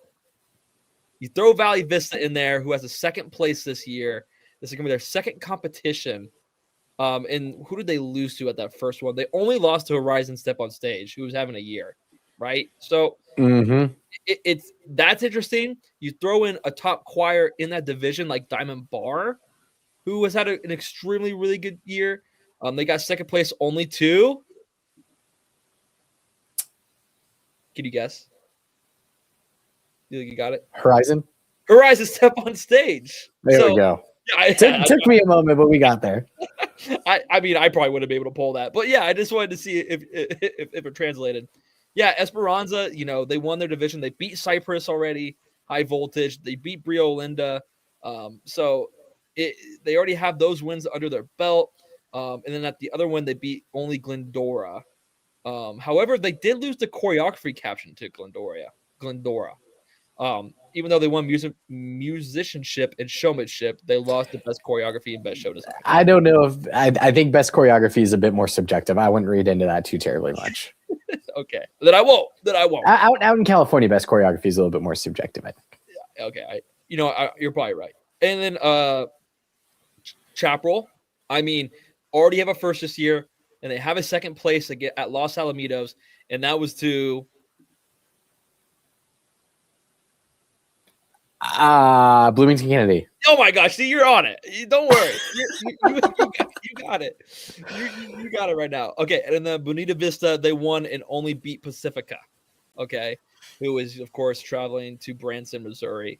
B: You throw Valley Vista in there, who has a 2nd place this year. This is gonna be their 2nd competition. And who did they lose to at that first one? They only lost to Horizon Step on Stage, who was having a year, right? So that's interesting. You throw in a top choir in that division like Diamond Bar, who has had an extremely, really good year. They got 2nd place only to. Can you guess? You think you got it?
A: Horizon
B: Step on Stage.
A: There we go.
B: Yeah,
A: took me a moment, but we got there.
B: I mean, I probably wouldn't be able to pull that, but yeah, I just wanted to see if it translated. Yeah, Esperanza, they won their division. They beat Cypress already, high voltage. They beat Brio Linda. So they already have those wins under their belt. And then at the other one, they beat only Glendora. However, they did lose the choreography caption to Glendora. Even though they won musicianship and showmanship, they lost the best choreography and best show design.
A: I don't know if I think best choreography is a bit more subjective. I wouldn't read into that too terribly much.
B: Okay, then I won't.
A: Out in California, best choreography is a little bit more subjective, I think.
B: Yeah, okay, you're probably right. And then Chaparral, I mean, already have a first this year, and they have a second place at Los Alamitos, and that was to
A: Bloomington Kennedy.
B: Oh my gosh! See, you're on it. Don't worry. You got it. You got it right now. Okay, and then Bonita Vista, they won and only beat Pacifica. Okay, who is of course traveling to Branson, Missouri,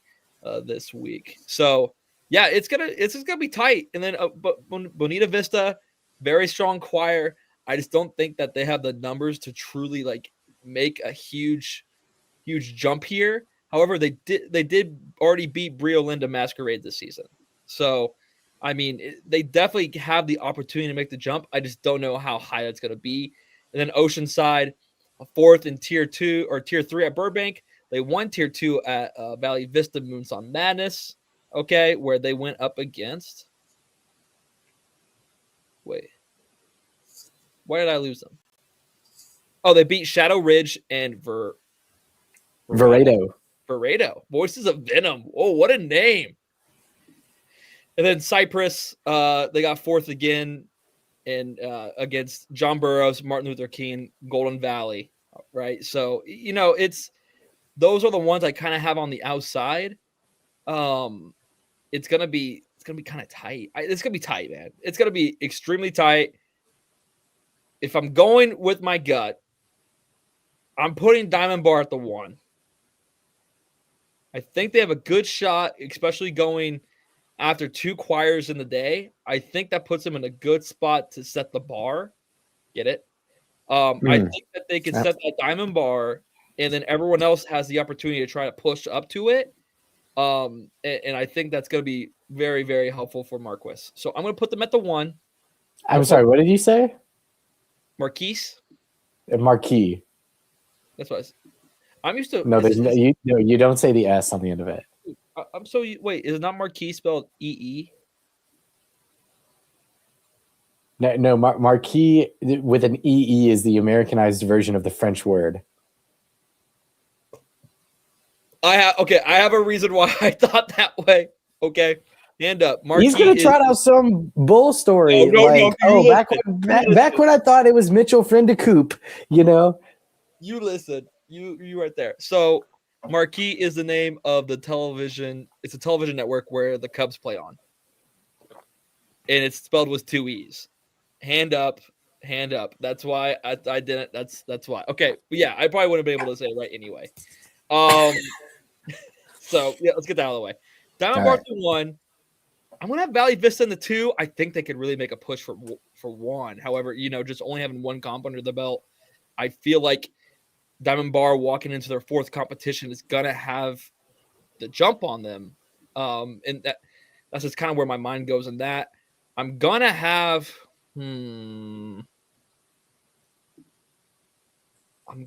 B: this week. So yeah, it's just gonna be tight. And then but Bonita Vista, very strong choir. I just don't think that they have the numbers to truly make a huge jump here. However, they did already beat Brio Linda Masquerade this season. So, I mean, they definitely have the opportunity to make the jump. I just don't know how high that's going to be. And then Oceanside, a fourth in Tier 2 or Tier 3 at Burbank. They won Tier 2 at Valley Vista Moonsong Madness, okay, where they went up against – wait. Why did I lose them? Oh, they beat Shadow Ridge and
A: Veredo.
B: Voices of Venom. Oh, what a name. And then Cypress, they got fourth again and against John Burroughs, Martin Luther King, Golden Valley, right? So, those are the ones I kind of have on the outside. It's gonna be kind of tight. It's gonna be tight, man. It's gonna be extremely tight. If I'm going with my gut, I'm putting Diamond Bar at the 1. I think they have a good shot, especially going after 2 choirs in the day. I think that puts them in a good spot to set the bar. Get it? I think that they can set that Diamond Bar, and then everyone else has the opportunity to try to push up to it. And I think that's going to be very, very helpful for Marquis. So I'm going to put them at the 1.
A: I'm sorry, what did you say?
B: Marquise?
A: Marquis.
B: That's what I'm used to.
A: No, you don't say the S on the end of it.
B: Wait, is it not Marquis spelled EE?
A: No, Marquis with an EE is the Americanized version of the French word.
B: I have a reason why I thought that way. Okay, hand up. Marquis
A: He's gonna trot out some bull story back when I thought it was Mitchell friend to Coop.
B: You listen. You right there. So Marquis is the name of the television. It's a television network where the Cubs play on, and it's spelled with 2 E's. Hand up. That's why I didn't. That's why. Okay, but yeah, I probably wouldn't be able to say it right anyway. So yeah, let's get that out of the way. Diamond Bar 1. I'm gonna have Valley Vista in the 2. I think they could really make a push for 1. However, just only having 1 comp under the belt, I feel like Diamond Bar walking into their 4th competition is gonna have the jump on them, and that's just kind of where my mind goes in that. I'm gonna have. I'm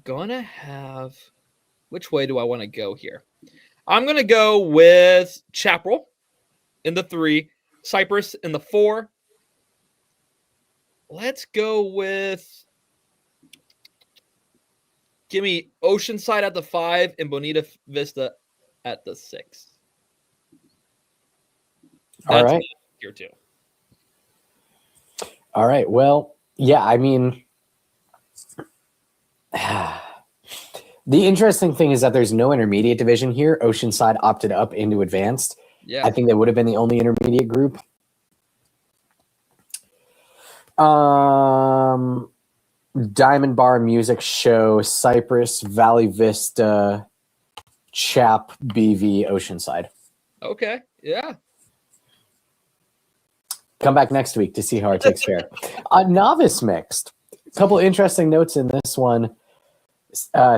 B: gonna have. Which way do I want to go here? I'm gonna go with Chaparral in the 3, Cypress in the 4. Let's go with. Give me Oceanside at the 5 and Bonita Vista at the 6.
A: All right.
B: Here too.
A: All right. Well, yeah, I mean, the interesting thing is that there's no intermediate division here. Oceanside opted up into advanced.
B: Yeah.
A: I think they would have been the only intermediate group. Diamond Bar Music Show, Cypress, Valley Vista, Chap, BV, Oceanside.
B: Okay. Yeah.
A: Come back next week to see how our takes fare. Novice mixed. A couple interesting notes in this one.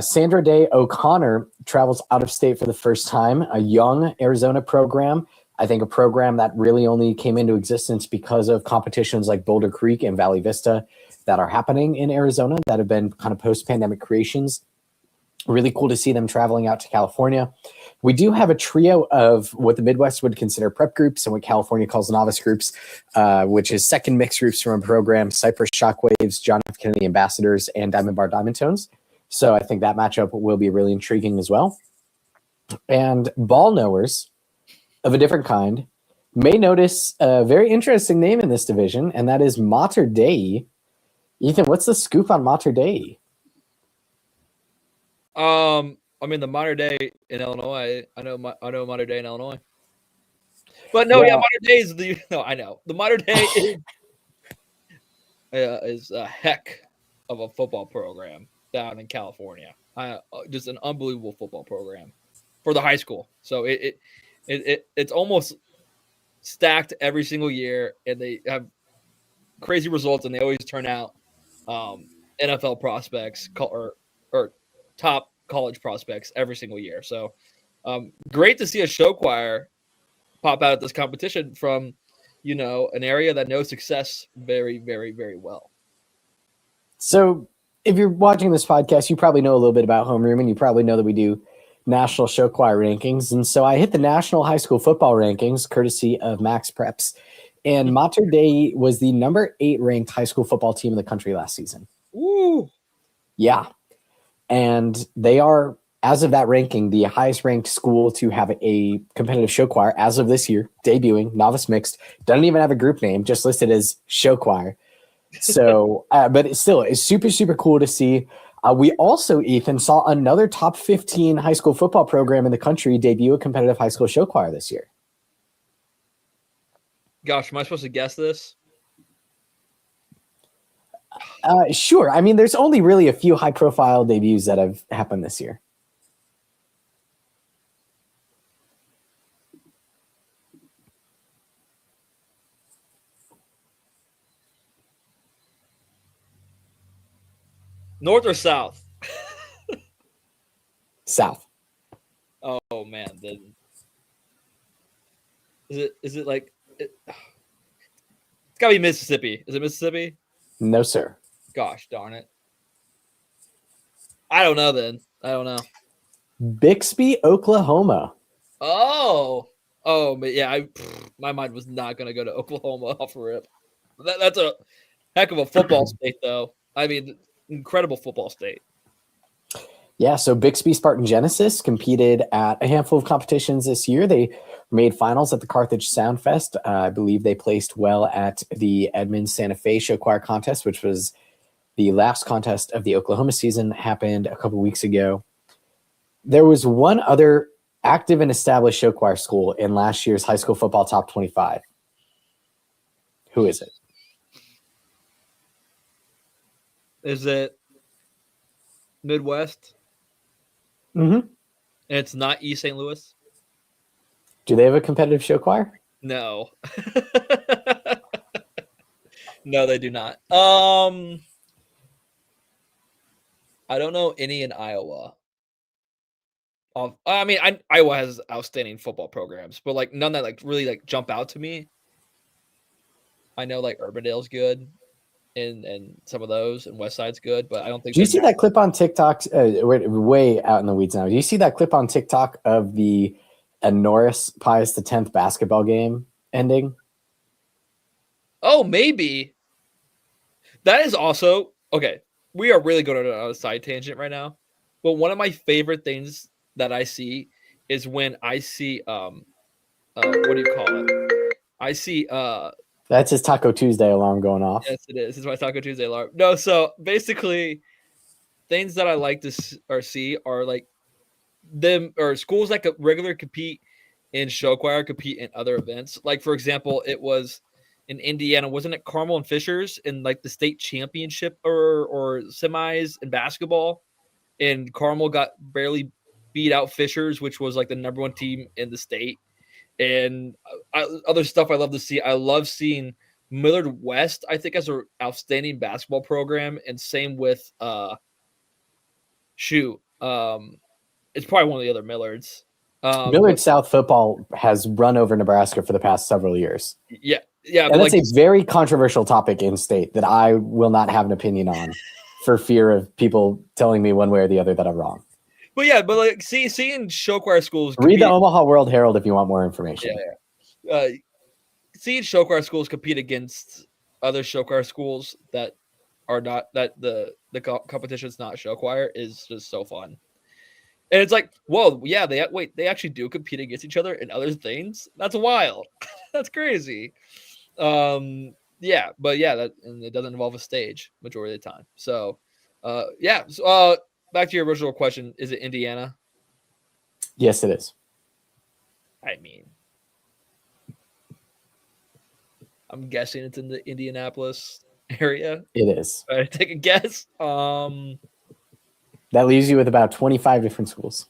A: Sandra Day O'Connor travels out of state for the first time, a young Arizona program. I think a program that really only came into existence because of competitions like Boulder Creek and Valley Vista that are happening in Arizona that have been kind of post-pandemic creations. Really cool to see them traveling out to California. We do have a trio of what the Midwest would consider prep groups and what California calls novice groups, which is second mixed groups from a program, Cypress Shockwaves, John F. Kennedy Ambassadors, and Diamond Bar Diamond Tones. So I think that matchup will be really intriguing as well. And ball knowers of a different kind may notice a very interesting name in this division, and that is Mater Dei. Ethan, what's the scoop on Mater Dei?
B: I mean, the Mater Dei in Illinois. I know Mater Dei in Illinois. But no, yeah, Mater Dei is the. No, I know the Mater Dei is a heck of a football program down in California. Just an unbelievable football program for the high school. So it's almost stacked every single year, and they have crazy results, and they always turn out NFL prospects or top college prospects every single year. So great to see a show choir pop out at this competition from, an area that knows success very, very, very well.
A: So if you're watching this podcast, you probably know a little bit about homeroom, and you probably know that we do national show choir rankings. And so I hit the national high school football rankings courtesy of Max Preps. And Mater Dei was the number 8 ranked high school football team in the country last season.
B: Ooh.
A: Yeah. And they are, as of that ranking, the highest ranked school to have a competitive show choir as of this year, debuting, novice mixed. Doesn't even have a group name, just listed as show choir. So, but it's super, super cool to see. We also, Ethan, saw another top 15 high school football program in the country debut a competitive high school show choir this year.
B: Gosh, am I supposed to guess this?
A: Sure. I mean, there's only really a few high-profile debuts that have happened this year.
B: North or south?
A: South.
B: Oh man, then is it like it's gotta be Mississippi? Is it Mississippi?
A: No, sir.
B: Gosh darn it. I don't know then. I don't know.
A: Bixby, Oklahoma.
B: Oh, but yeah, my mind was not gonna go to Oklahoma off a rip. That's a heck of a football state, though. I mean, incredible football state.
A: Yeah, so Bixby Spartan Genesis competed at a handful of competitions this year. They made finals at the Carthage Sound Fest. I believe they placed well at the Edmonds Santa Fe Show Choir Contest, which was the last contest of the Oklahoma season, happened a couple weeks ago. There was one other active and established show choir school in last year's high school football top 25. Who is it?
B: Is it Midwest?
A: Mm-hmm.
B: And it's not East St. Louis?
A: Do they have a competitive show choir?
B: No. No, they do not. I don't know any in Iowa. I mean, Iowa has outstanding football programs, but like none that like really like jump out to me. I know like Urbandale's good, and some of those, and Westside's good, but I don't think.
A: Do you see that clip on TikTok? Way out in the weeds now. Do you see that clip on TikTok of the Norris Pius X basketball game ending?
B: Oh, maybe. That is also okay. We are really going on a side tangent right now, but one of my favorite things that I see is when I see what do you call it? I see
A: that's his Taco Tuesday alarm going off.
B: Yes, it is. It's my Taco Tuesday alarm. No, so basically, things that I like to see are like them or schools that regularly compete in show choir compete in other events. Like for example, it was in Indiana, wasn't it Carmel and Fishers in like the state championship or semis in basketball? And Carmel got barely beat out Fishers, which was like the #1 team in the state. And other stuff I love to see. I love seeing Millard West, I think, has an outstanding basketball program, and same with it's probably one of the other Millards.
A: Millard South football has run over Nebraska for the past several years.
B: Yeah,
A: and that's a very controversial topic in state that I will not have an opinion on for fear of people telling me one way or the other that I'm wrong.
B: But yeah, but like seeing show choir schools
A: read the Omaha World Herald if you want more information.
B: Yeah. Seeing show choir schools compete against other show choir schools that are not the competition is not show choir is just so fun. And it's like, whoa, yeah, they actually do compete against each other in other things. That's wild. That's crazy. Yeah, but yeah, and it doesn't involve a stage majority of the time. So, yeah. So, back to your original question, is it Indiana?
A: Yes, it is.
B: I mean, I'm guessing it's in the Indianapolis area.
A: It is.
B: I take a guess.
A: That leaves you with about 25 different schools.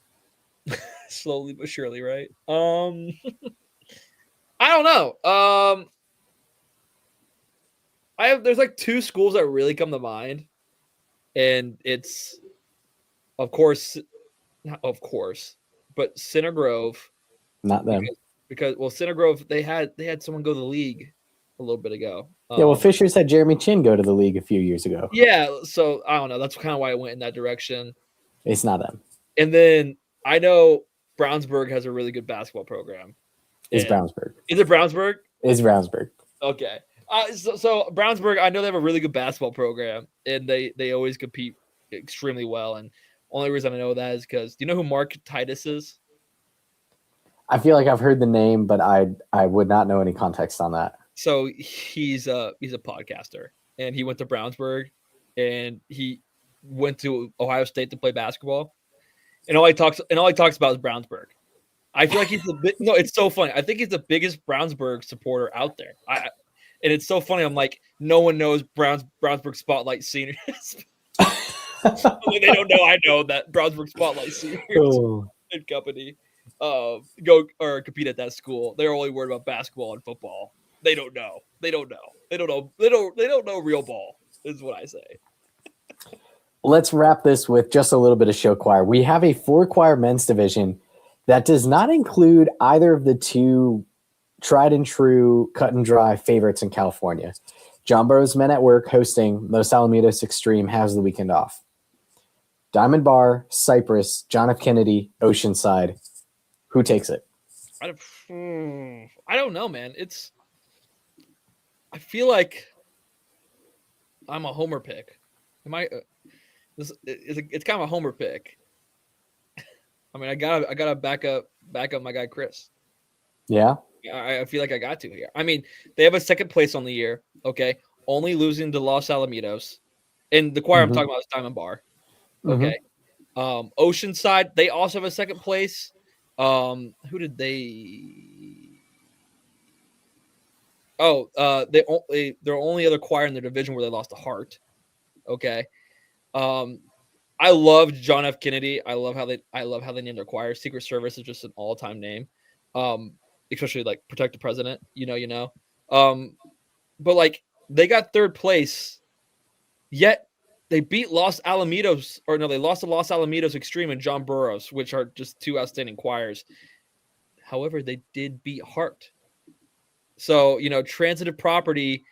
B: Slowly but surely, right? I don't know. There's like two schools that really come to mind, and it's of course, but Center Grove.
A: Not them.
B: Because Center Grove, they had someone go to the league a little bit ago.
A: Yeah, well, Fishers had Jeremy Chin go to the league a few years ago.
B: Yeah, so I don't know. That's kind of why I went in that direction.
A: It's not them.
B: And then I know Brownsburg has a really good basketball program.
A: It's Brownsburg.
B: Is it Brownsburg?
A: It's Brownsburg.
B: Okay. So Brownsburg, I know they have a really good basketball program, and they always compete extremely well. And only reason I know that is because, do you know who Mark Titus is?
A: I feel like I've heard the name, but I would not know any context on that.
B: So he's a podcaster, and he went to Brownsburg, and he went to Ohio State to play basketball, and all he talks about is Brownsburg. I feel like he's no, it's so funny. I think he's the biggest Brownsburg supporter out there. And it's so funny. I'm like, no one knows Brownsburg Spotlight Seniors. They don't know. I know that Brownsburg Spotlight Seniors and company go or compete at that school. They're only worried about basketball and football. They don't know. They don't know real ball, is what I say.
A: Let's wrap this with just a little bit of show choir. We have a 4-choir men's division that does not include either of the two tried and true, cut and dry favorites in California. John Burroughs Men at Work hosting Los Alamitos Extreme has the weekend off. Diamond Bar, Cypress, John F. Kennedy, Oceanside. Who takes it?
B: I don't know, man. I feel like I'm a homer pick. Am I? It's kind of a homer pick. I mean, I gotta back up my guy Chris.
A: Yeah.
B: I feel like I got to here. I mean, they have a second place on the year. Okay, only losing to Los Alamitos, and the choir I'm talking about is Diamond Bar. Okay, Oceanside, they also have a second place. Who did they? Their only other choir in their division where they lost to Hart. Okay. I love John F. Kennedy. I love how they name their choir. Secret Service is just an all-time name. Especially like Protect the President, you know. But like they got third place, yet they beat Los Alamitos, they lost to Los Alamitos Extreme and John Burroughs, which are just two outstanding choirs. However, they did beat Hart. So, transitive property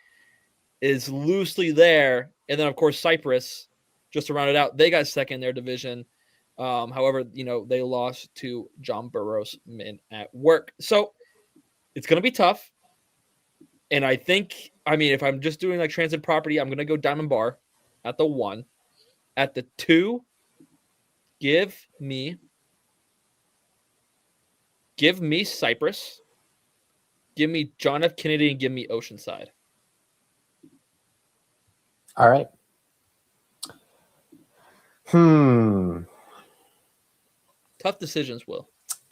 B: is loosely there. And then, of course, Cypress, just to round it out, they got second in their division. However, they lost to John Burroughs Men at Work. So it's going to be tough. And I think, if I'm just doing like transit property, I'm going to go Diamond Bar at the 1. At the 2, give me Cypress. Give me John F. Kennedy and give me Oceanside.
A: All right.
B: Tough decisions, Will.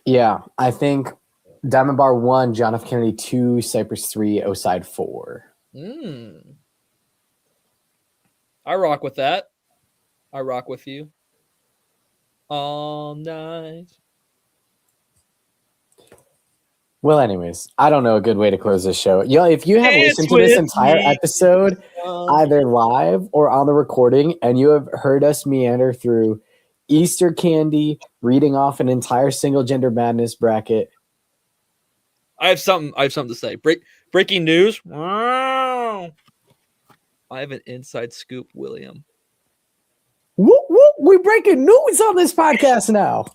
A: Yeah, I think Diamond Bar 1, John F. Kennedy 2, Cypress 3, Oside 4.
B: I rock with that. I rock with you. All night.
A: Well, anyways, I don't know a good way to close this show. If you have
B: Dance
A: listened to this
B: with
A: entire
B: me.
A: episode, either live or on the recording, and you have heard us meander through Easter candy, reading off an entire single gender madness bracket.
B: I have something to say. Breaking news. Wow. I have an inside scoop, William.
A: Whoop, whoop, we're breaking news on this podcast now.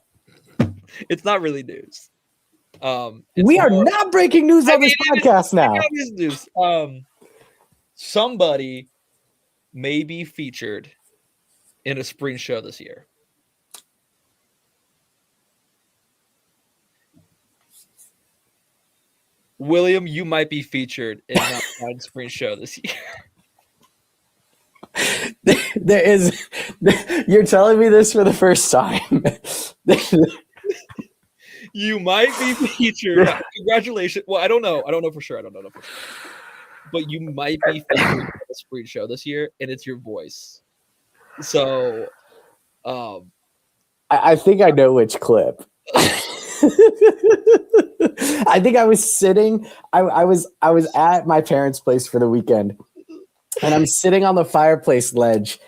B: It's not really news.
A: We are not breaking news on this podcast now.
B: News. Somebody may be featured in a spring show this year. William, you might be featured in a spring show this year.
A: There is. You're telling me this for the first time.
B: You might be featured. Congratulations. Well, I don't know. I don't know for sure. But you might be featured in a spring show this year, and it's your voice. So,
A: I think I know which clip. I think I was sitting. I was at my parents' place for the weekend, and I'm sitting on the fireplace ledge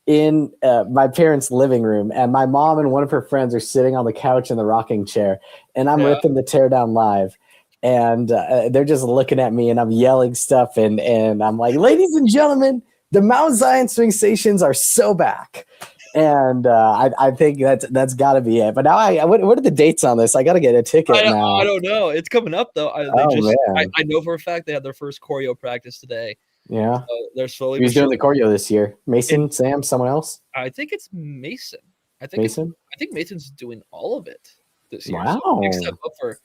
A: in my parents' living room, and my mom and one of her friends are sitting on the couch in the rocking chair, and I'm ripping the Teardown live, and they're just looking at me, and I'm yelling stuff, and I'm like, ladies and gentlemen, the Mount Zion swing stations are so back. And I think that's got to be it. But now, what are the dates on this? I got to get a ticket now.
B: I don't know. It's coming up though. I know for a fact they had their first choreo practice today.
A: Yeah,
B: so they're slowly.
A: Who's doing the choreo this year? Mason, Sam, someone else?
B: I think it's Mason. I think Mason's doing all of it this year.
A: Wow,
B: so big step up for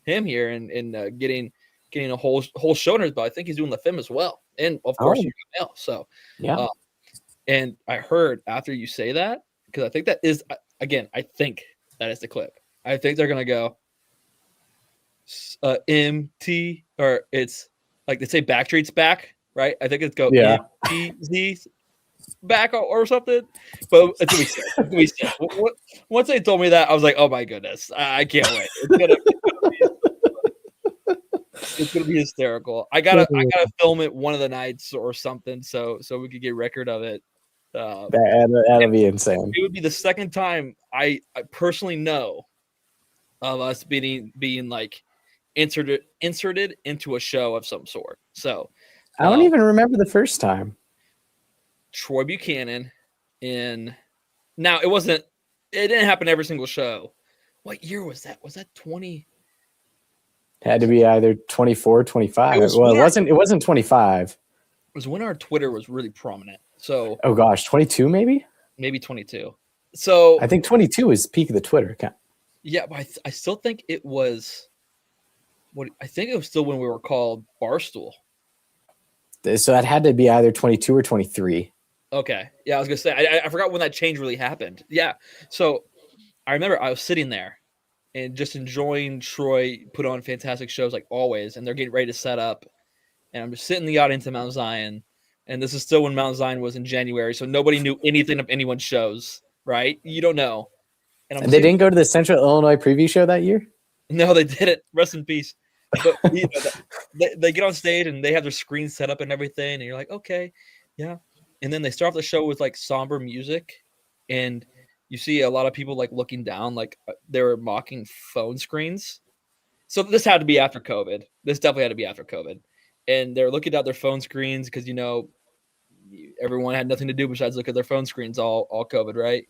B: him here and getting a whole show under his belt. I think he's doing the film as well, and of course Mel. So
A: yeah.
B: And I heard after you say that, because I think that is, again, I think that is the clip. I think they're going to go MT, or it's like they say Backstreet's back, right? I think it's go MTZ's back or something. But it's going to be sick. Once they told me that, I was like, oh my goodness, I can't wait. It's gonna be hysterical. I gotta film it one of the nights or something, so we could get record of it.
A: That'll be insane.
B: It would be the second time I personally know of us being like inserted into a show of some sort. So
A: I don't even remember the first time.
B: Troy Buchanan now it didn't happen every single show. What year was that? Was that 20?
A: Had to be either 24 or 25. It wasn't 25. It
B: was when our Twitter was really prominent. So,
A: oh gosh, 22 maybe?
B: Maybe 22. So
A: I think 22 is peak of the Twitter account.
B: Yeah, but I still think it was still when we were called Barstool.
A: So that had to be either 22 or 23.
B: Okay. Yeah, I was gonna say I forgot when that change really happened. Yeah. So I remember I was sitting there and just enjoying Troy put on fantastic shows like always, and they're getting ready to set up. And I'm just sitting in the audience at Mount Zion, and this is still when Mount Zion was in January, so nobody knew anything of anyone's shows, right? You don't know.
A: And they didn't go to the Central Illinois preview show that year?
B: No, they didn't. Rest in peace. But they get on stage and they have their screen set up and everything, and you're like, okay, yeah. And then they start off the show with like somber music, and you see a lot of people like looking down, like they were mocking phone screens. So this had to be after COVID. This definitely had to be after COVID. And they're looking at their phone screens because, everyone had nothing to do besides look at their phone screens all COVID, right?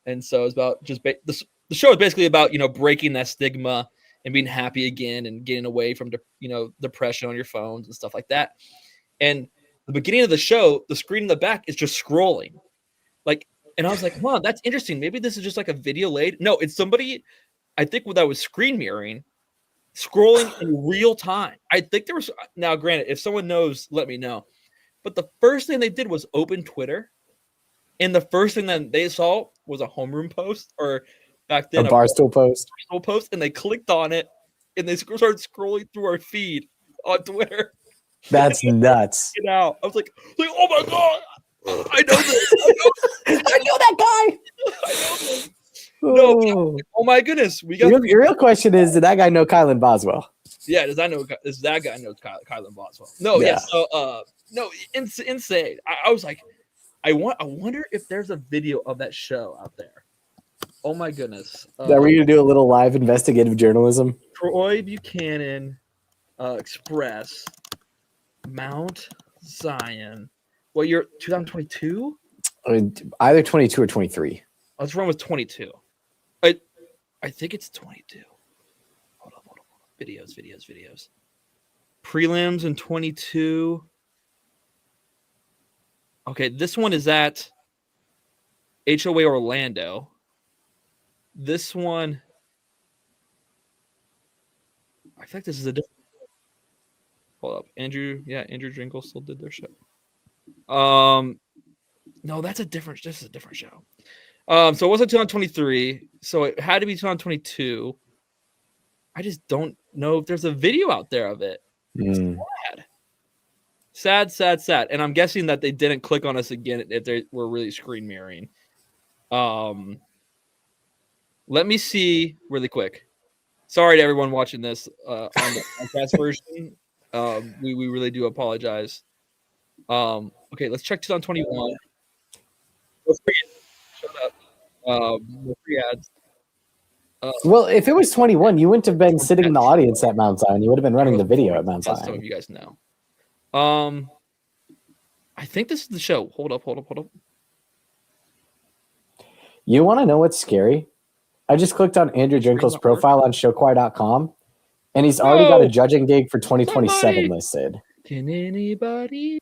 B: And so it's about just the show is basically about, breaking that stigma and being happy again and getting away from, depression on your phones and stuff like that. And the beginning of the show, the screen in the back is just scrolling. And I was like, wow, that's interesting. Maybe this is just like a video laid. No, it's somebody, I think that was screen mirroring, scrolling in real time. I think there was, now granted, if someone knows, let me know. But the first thing they did was open Twitter. And the first thing that they saw was a homeroom post, or back then
A: a Barstool post.
B: And they clicked on it and they started scrolling through our feed on Twitter.
A: That's nuts.
B: I was like, oh my God. I know this.
A: I know that guy.
B: I know this. No,
A: Oh.
B: oh my goodness, we got
A: Your real question is, did that guy know Kylan Boswell?
B: Yeah, does that guy know Kylan Boswell? No,
A: Yeah.
B: So no, insane. I was like, I wonder if there's a video of that show out there. Oh my goodness.
A: Are we gonna do a little live investigative journalism?
B: Troy Buchanan Express Mount Zion. What year? 2022?
A: Either 22 or 23.
B: Let's run with 22. I think it's 22. Hold on. Videos. Prelims in 22. Okay, this one is at HOA Orlando. This one, I think this is a different. Hold up, Andrew Drinkle still did their show. No, that's a different. This is a different show. So it wasn't 2023. So it had to be 2022. I just don't know if there's a video out there of it. Sad. And I'm guessing that they didn't click on us again if they were really screen mirroring. Let me see really quick. Sorry to everyone watching this on the podcast version. We really do apologize. Okay, let's check 2021. Shut up. No free ads.
A: Well, if it was 21, you wouldn't have been sitting in the audience at Mount Zion. You would have been running the video at Mount Zion.
B: Some of you guys know. I think this is the show. Hold up.
A: You want to know what's scary? I just clicked on Andrew Drinkle's profile on showchoir.com, and he's already got a judging gig for 2027 listed.
B: Can anybody?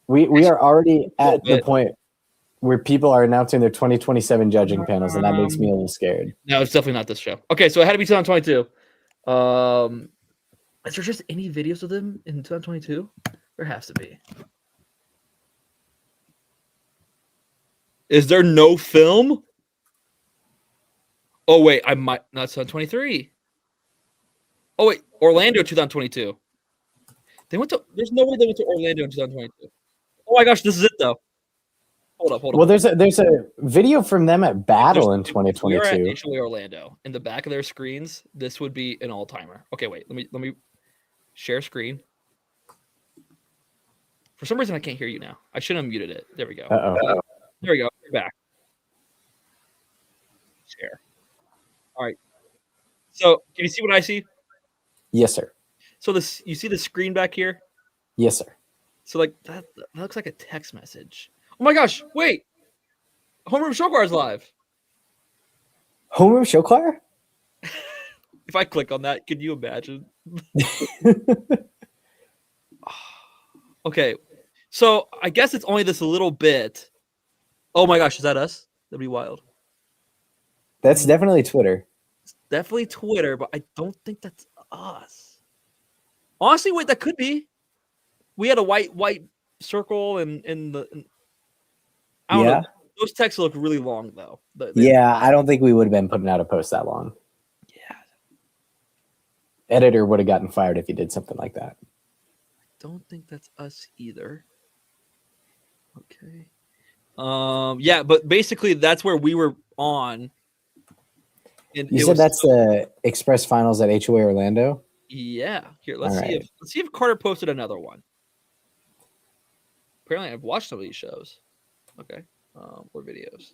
A: We are already at the point where people are announcing their 2027 judging panels, and that makes me a little scared.
B: No, it's definitely not this show. Okay, so it had to be 2022. Is there just any videos of them in 2022? There has to be. Is there no film? Oh wait, I might not 2023. Oh wait, Orlando 2022. There's no way they went to Orlando in 2022. Oh my gosh, this is it though. Hold up.
A: Well, there's a video from them at Battle in 2022.
B: We're at HOA Orlando. In the back of their screens, this would be an all-timer. Okay, wait. Let me share screen. For some reason, I can't hear you now. I should have muted it. There we go. There we go. We're back. Share. All right. So, can you see what I see?
A: Yes, sir.
B: So you see the screen back here?
A: Yes, sir.
B: So like that looks like a text message. Oh my gosh! Wait, Homeroom Show Choir is live.
A: Homeroom Show Choir?
B: If I click on that, can you imagine? Okay, so I guess it's only this a little bit. Oh my gosh, is that us? That'd be wild.
A: That's definitely Twitter.
B: It's definitely Twitter, but I don't think that's us. Honestly, wait, that could be. We had a white circle I don't know. Those texts look really long though.
A: I don't think we would have been putting out a post that long.
B: Yeah.
A: Editor would have gotten fired if he did something like that.
B: I don't think that's us either. Okay. Yeah, but basically that's where we were on.
A: You said that's the Express Finals at HOA Orlando?
B: Yeah. Here, let's see if Carter posted another one. Apparently, I've watched some of these shows. Okay. Or videos.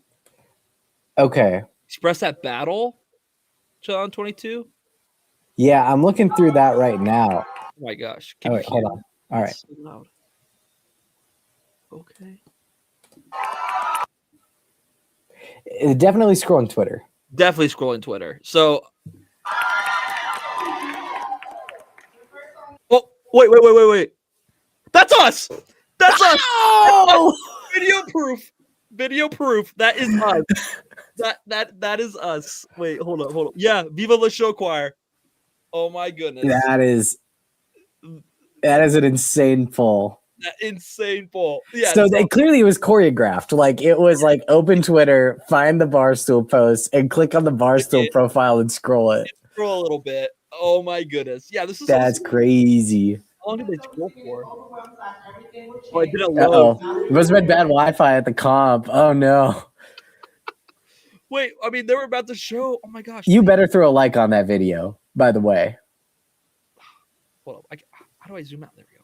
A: Okay.
B: Express that battle, John 22.
A: Yeah, I'm looking through that right now.
B: Oh my gosh.
A: Hold on. All right.
B: So loud. Okay.
A: Definitely scrolling Twitter.
B: Definitely scrolling Twitter. So. Oh, wait. That's us. That's us.
A: Oh!
B: Video proof. That is us. That is us. Wait, hold up. Yeah, Viva La Show Choir. Oh my goodness.
A: That is an insane poll.
B: Insane poll. Yeah.
A: So they clearly was choreographed. Like it was like open Twitter, find the Barstool post, and click on the Barstool profile and scroll it.
B: Scroll a little bit. Oh my goodness. Yeah,
A: That's crazy.
B: How long did they scroll for? Oh, it didn't
A: load.
B: load.
A: It must have been bad Wi-Fi at the comp. Oh no.
B: Wait, I mean, they were about to show. Oh my gosh.
A: You better throw a like on that video, by the way.
B: Hold up. How do I zoom out? There we go.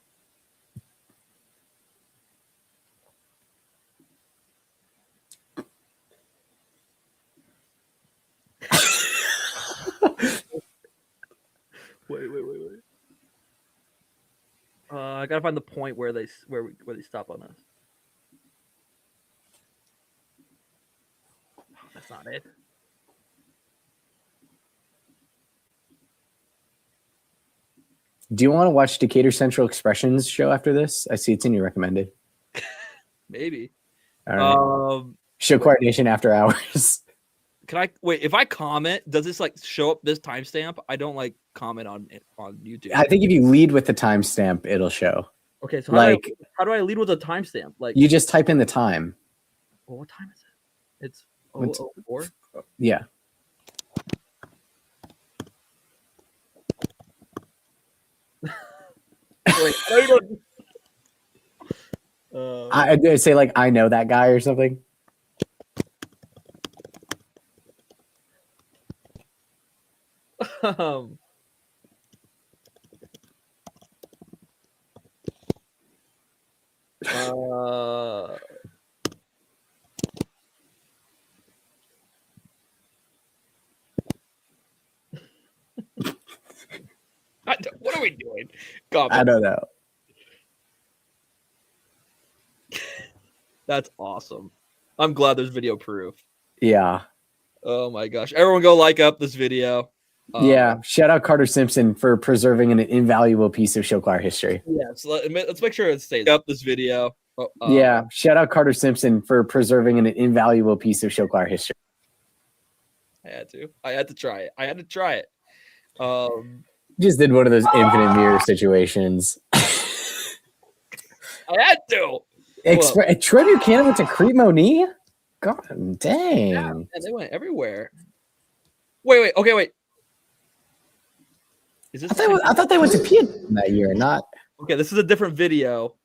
B: Wait. I gotta find the point where they stop on us. That's not it.
A: Do you want to watch Decatur Central Expressions show after this? I see it's in your recommended.
B: Maybe.
A: All right. Show coordination after hours.
B: Can I wait? If I comment, does this like show up this timestamp? I don't like comment on YouTube.
A: I think if you lead with the timestamp, it'll show.
B: Okay, so how do I lead with a timestamp? Like
A: you just type in the time.
B: Well, what time is it? It's 0:04?
A: Yeah.
B: Wait, I don't.
A: I say like I know that guy or something.
B: What are we doing?
A: I don't know.
B: That's awesome. I'm glad there's video proof.
A: Yeah.
B: Oh my gosh. Everyone go like up this video.
A: Yeah. Shout out Carter Simpson for preserving an invaluable piece of show choir history.
B: Yes. Let's make sure it stays up this video.
A: Yeah. Shout out Carter Simpson for preserving an invaluable piece of show choir history.
B: I had to try it.
A: Just did one of those infinite mirror situations.
B: I had to.
A: Troy Buchanan went to Crete Moni? God dang.
B: Yeah, they went everywhere. Wait. Okay, wait. Is this
A: I thought they went to Piedmont that year, not.
B: Okay, this is a different video.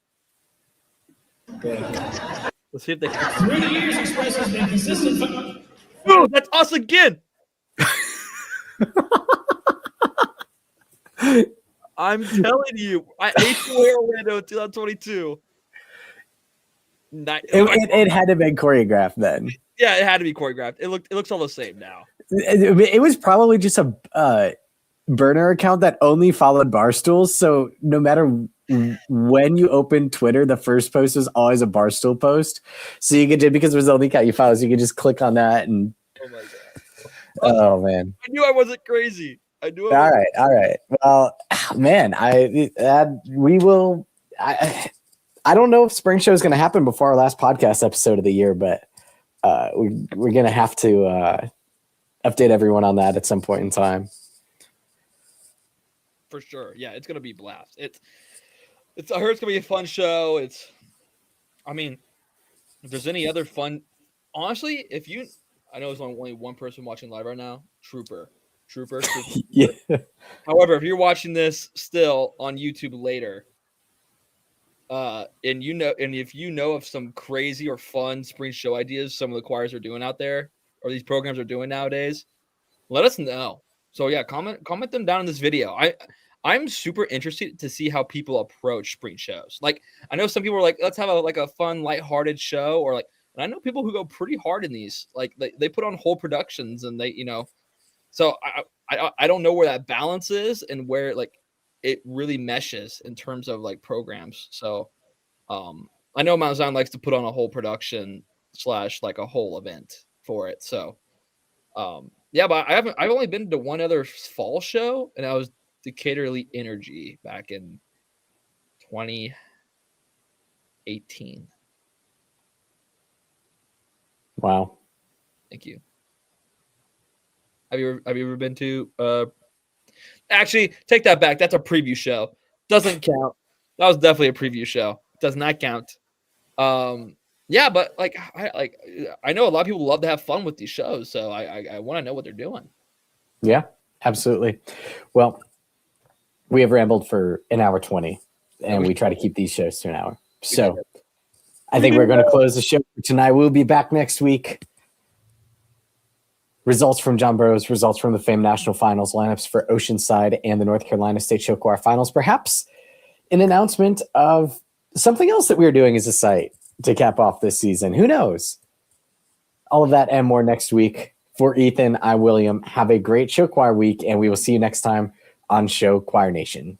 B: Let's see if they.
C: Through the years, Express has been consistent.
B: Oh, that's us again. I'm telling you, I ate Orlando 2022.
A: It had to be choreographed then.
B: Yeah, it had to be choreographed. It looks all the same now.
A: It was probably just a burner account that only followed Barstools. So no matter when you open Twitter, the first post was always a Barstool post. So you could, because it was the only account you followed, so you could just click on that and.
B: Oh my god.
A: Oh man.
B: I knew I wasn't crazy. I knew.
A: All right. Well, man, we will. I don't know if spring show is going to happen before our last podcast episode of the year, but we're going to have to update everyone on that at some point in time.
B: For sure. Yeah, it's going to be blast. I heard it's going to be a fun show. I mean, if there's any other fun, honestly, I know there's only one person watching live right now, Trooper.
A: Yeah.
B: However, if you're watching this still on YouTube later, and if you know of some crazy or fun spring show ideas some of the choirs are doing out there, or these programs are doing nowadays, let us know. So yeah, comment them down in this video. I'm super interested to see how people approach spring shows. Like, I know some people are like, let's have a fun, lighthearted show, or like, and I know people who go pretty hard in these. Like they put on whole productions, and they, so I don't know where that balance is and where like it really meshes in terms of like programs. So I know Mount Zion likes to put on a whole production / like a whole event for it. So yeah, but I've only been to one other fall show, and that was Decatur Elite Energy back in 2018.
A: Wow.
B: Thank you. Have you ever been to actually, take that back. That's a preview show. Doesn't count. That was definitely a preview show. Does not count. Yeah, but like I know a lot of people love to have fun with these shows, so I want to know what they're doing.
A: Yeah, absolutely. Well, we have rambled for an hour 20, and we try to keep these shows to an hour. So I think we're going to close the show for tonight. We'll be back next week. Results from John Burroughs, results from the famed national finals, lineups for Oceanside and the North Carolina State Show Choir finals. Perhaps an announcement of something else that we're doing as a site to cap off this season. Who knows? All of that and more next week. For Ethan, I'm William. Have a great Show Choir week, and we will see you next time on Show Choir Nation.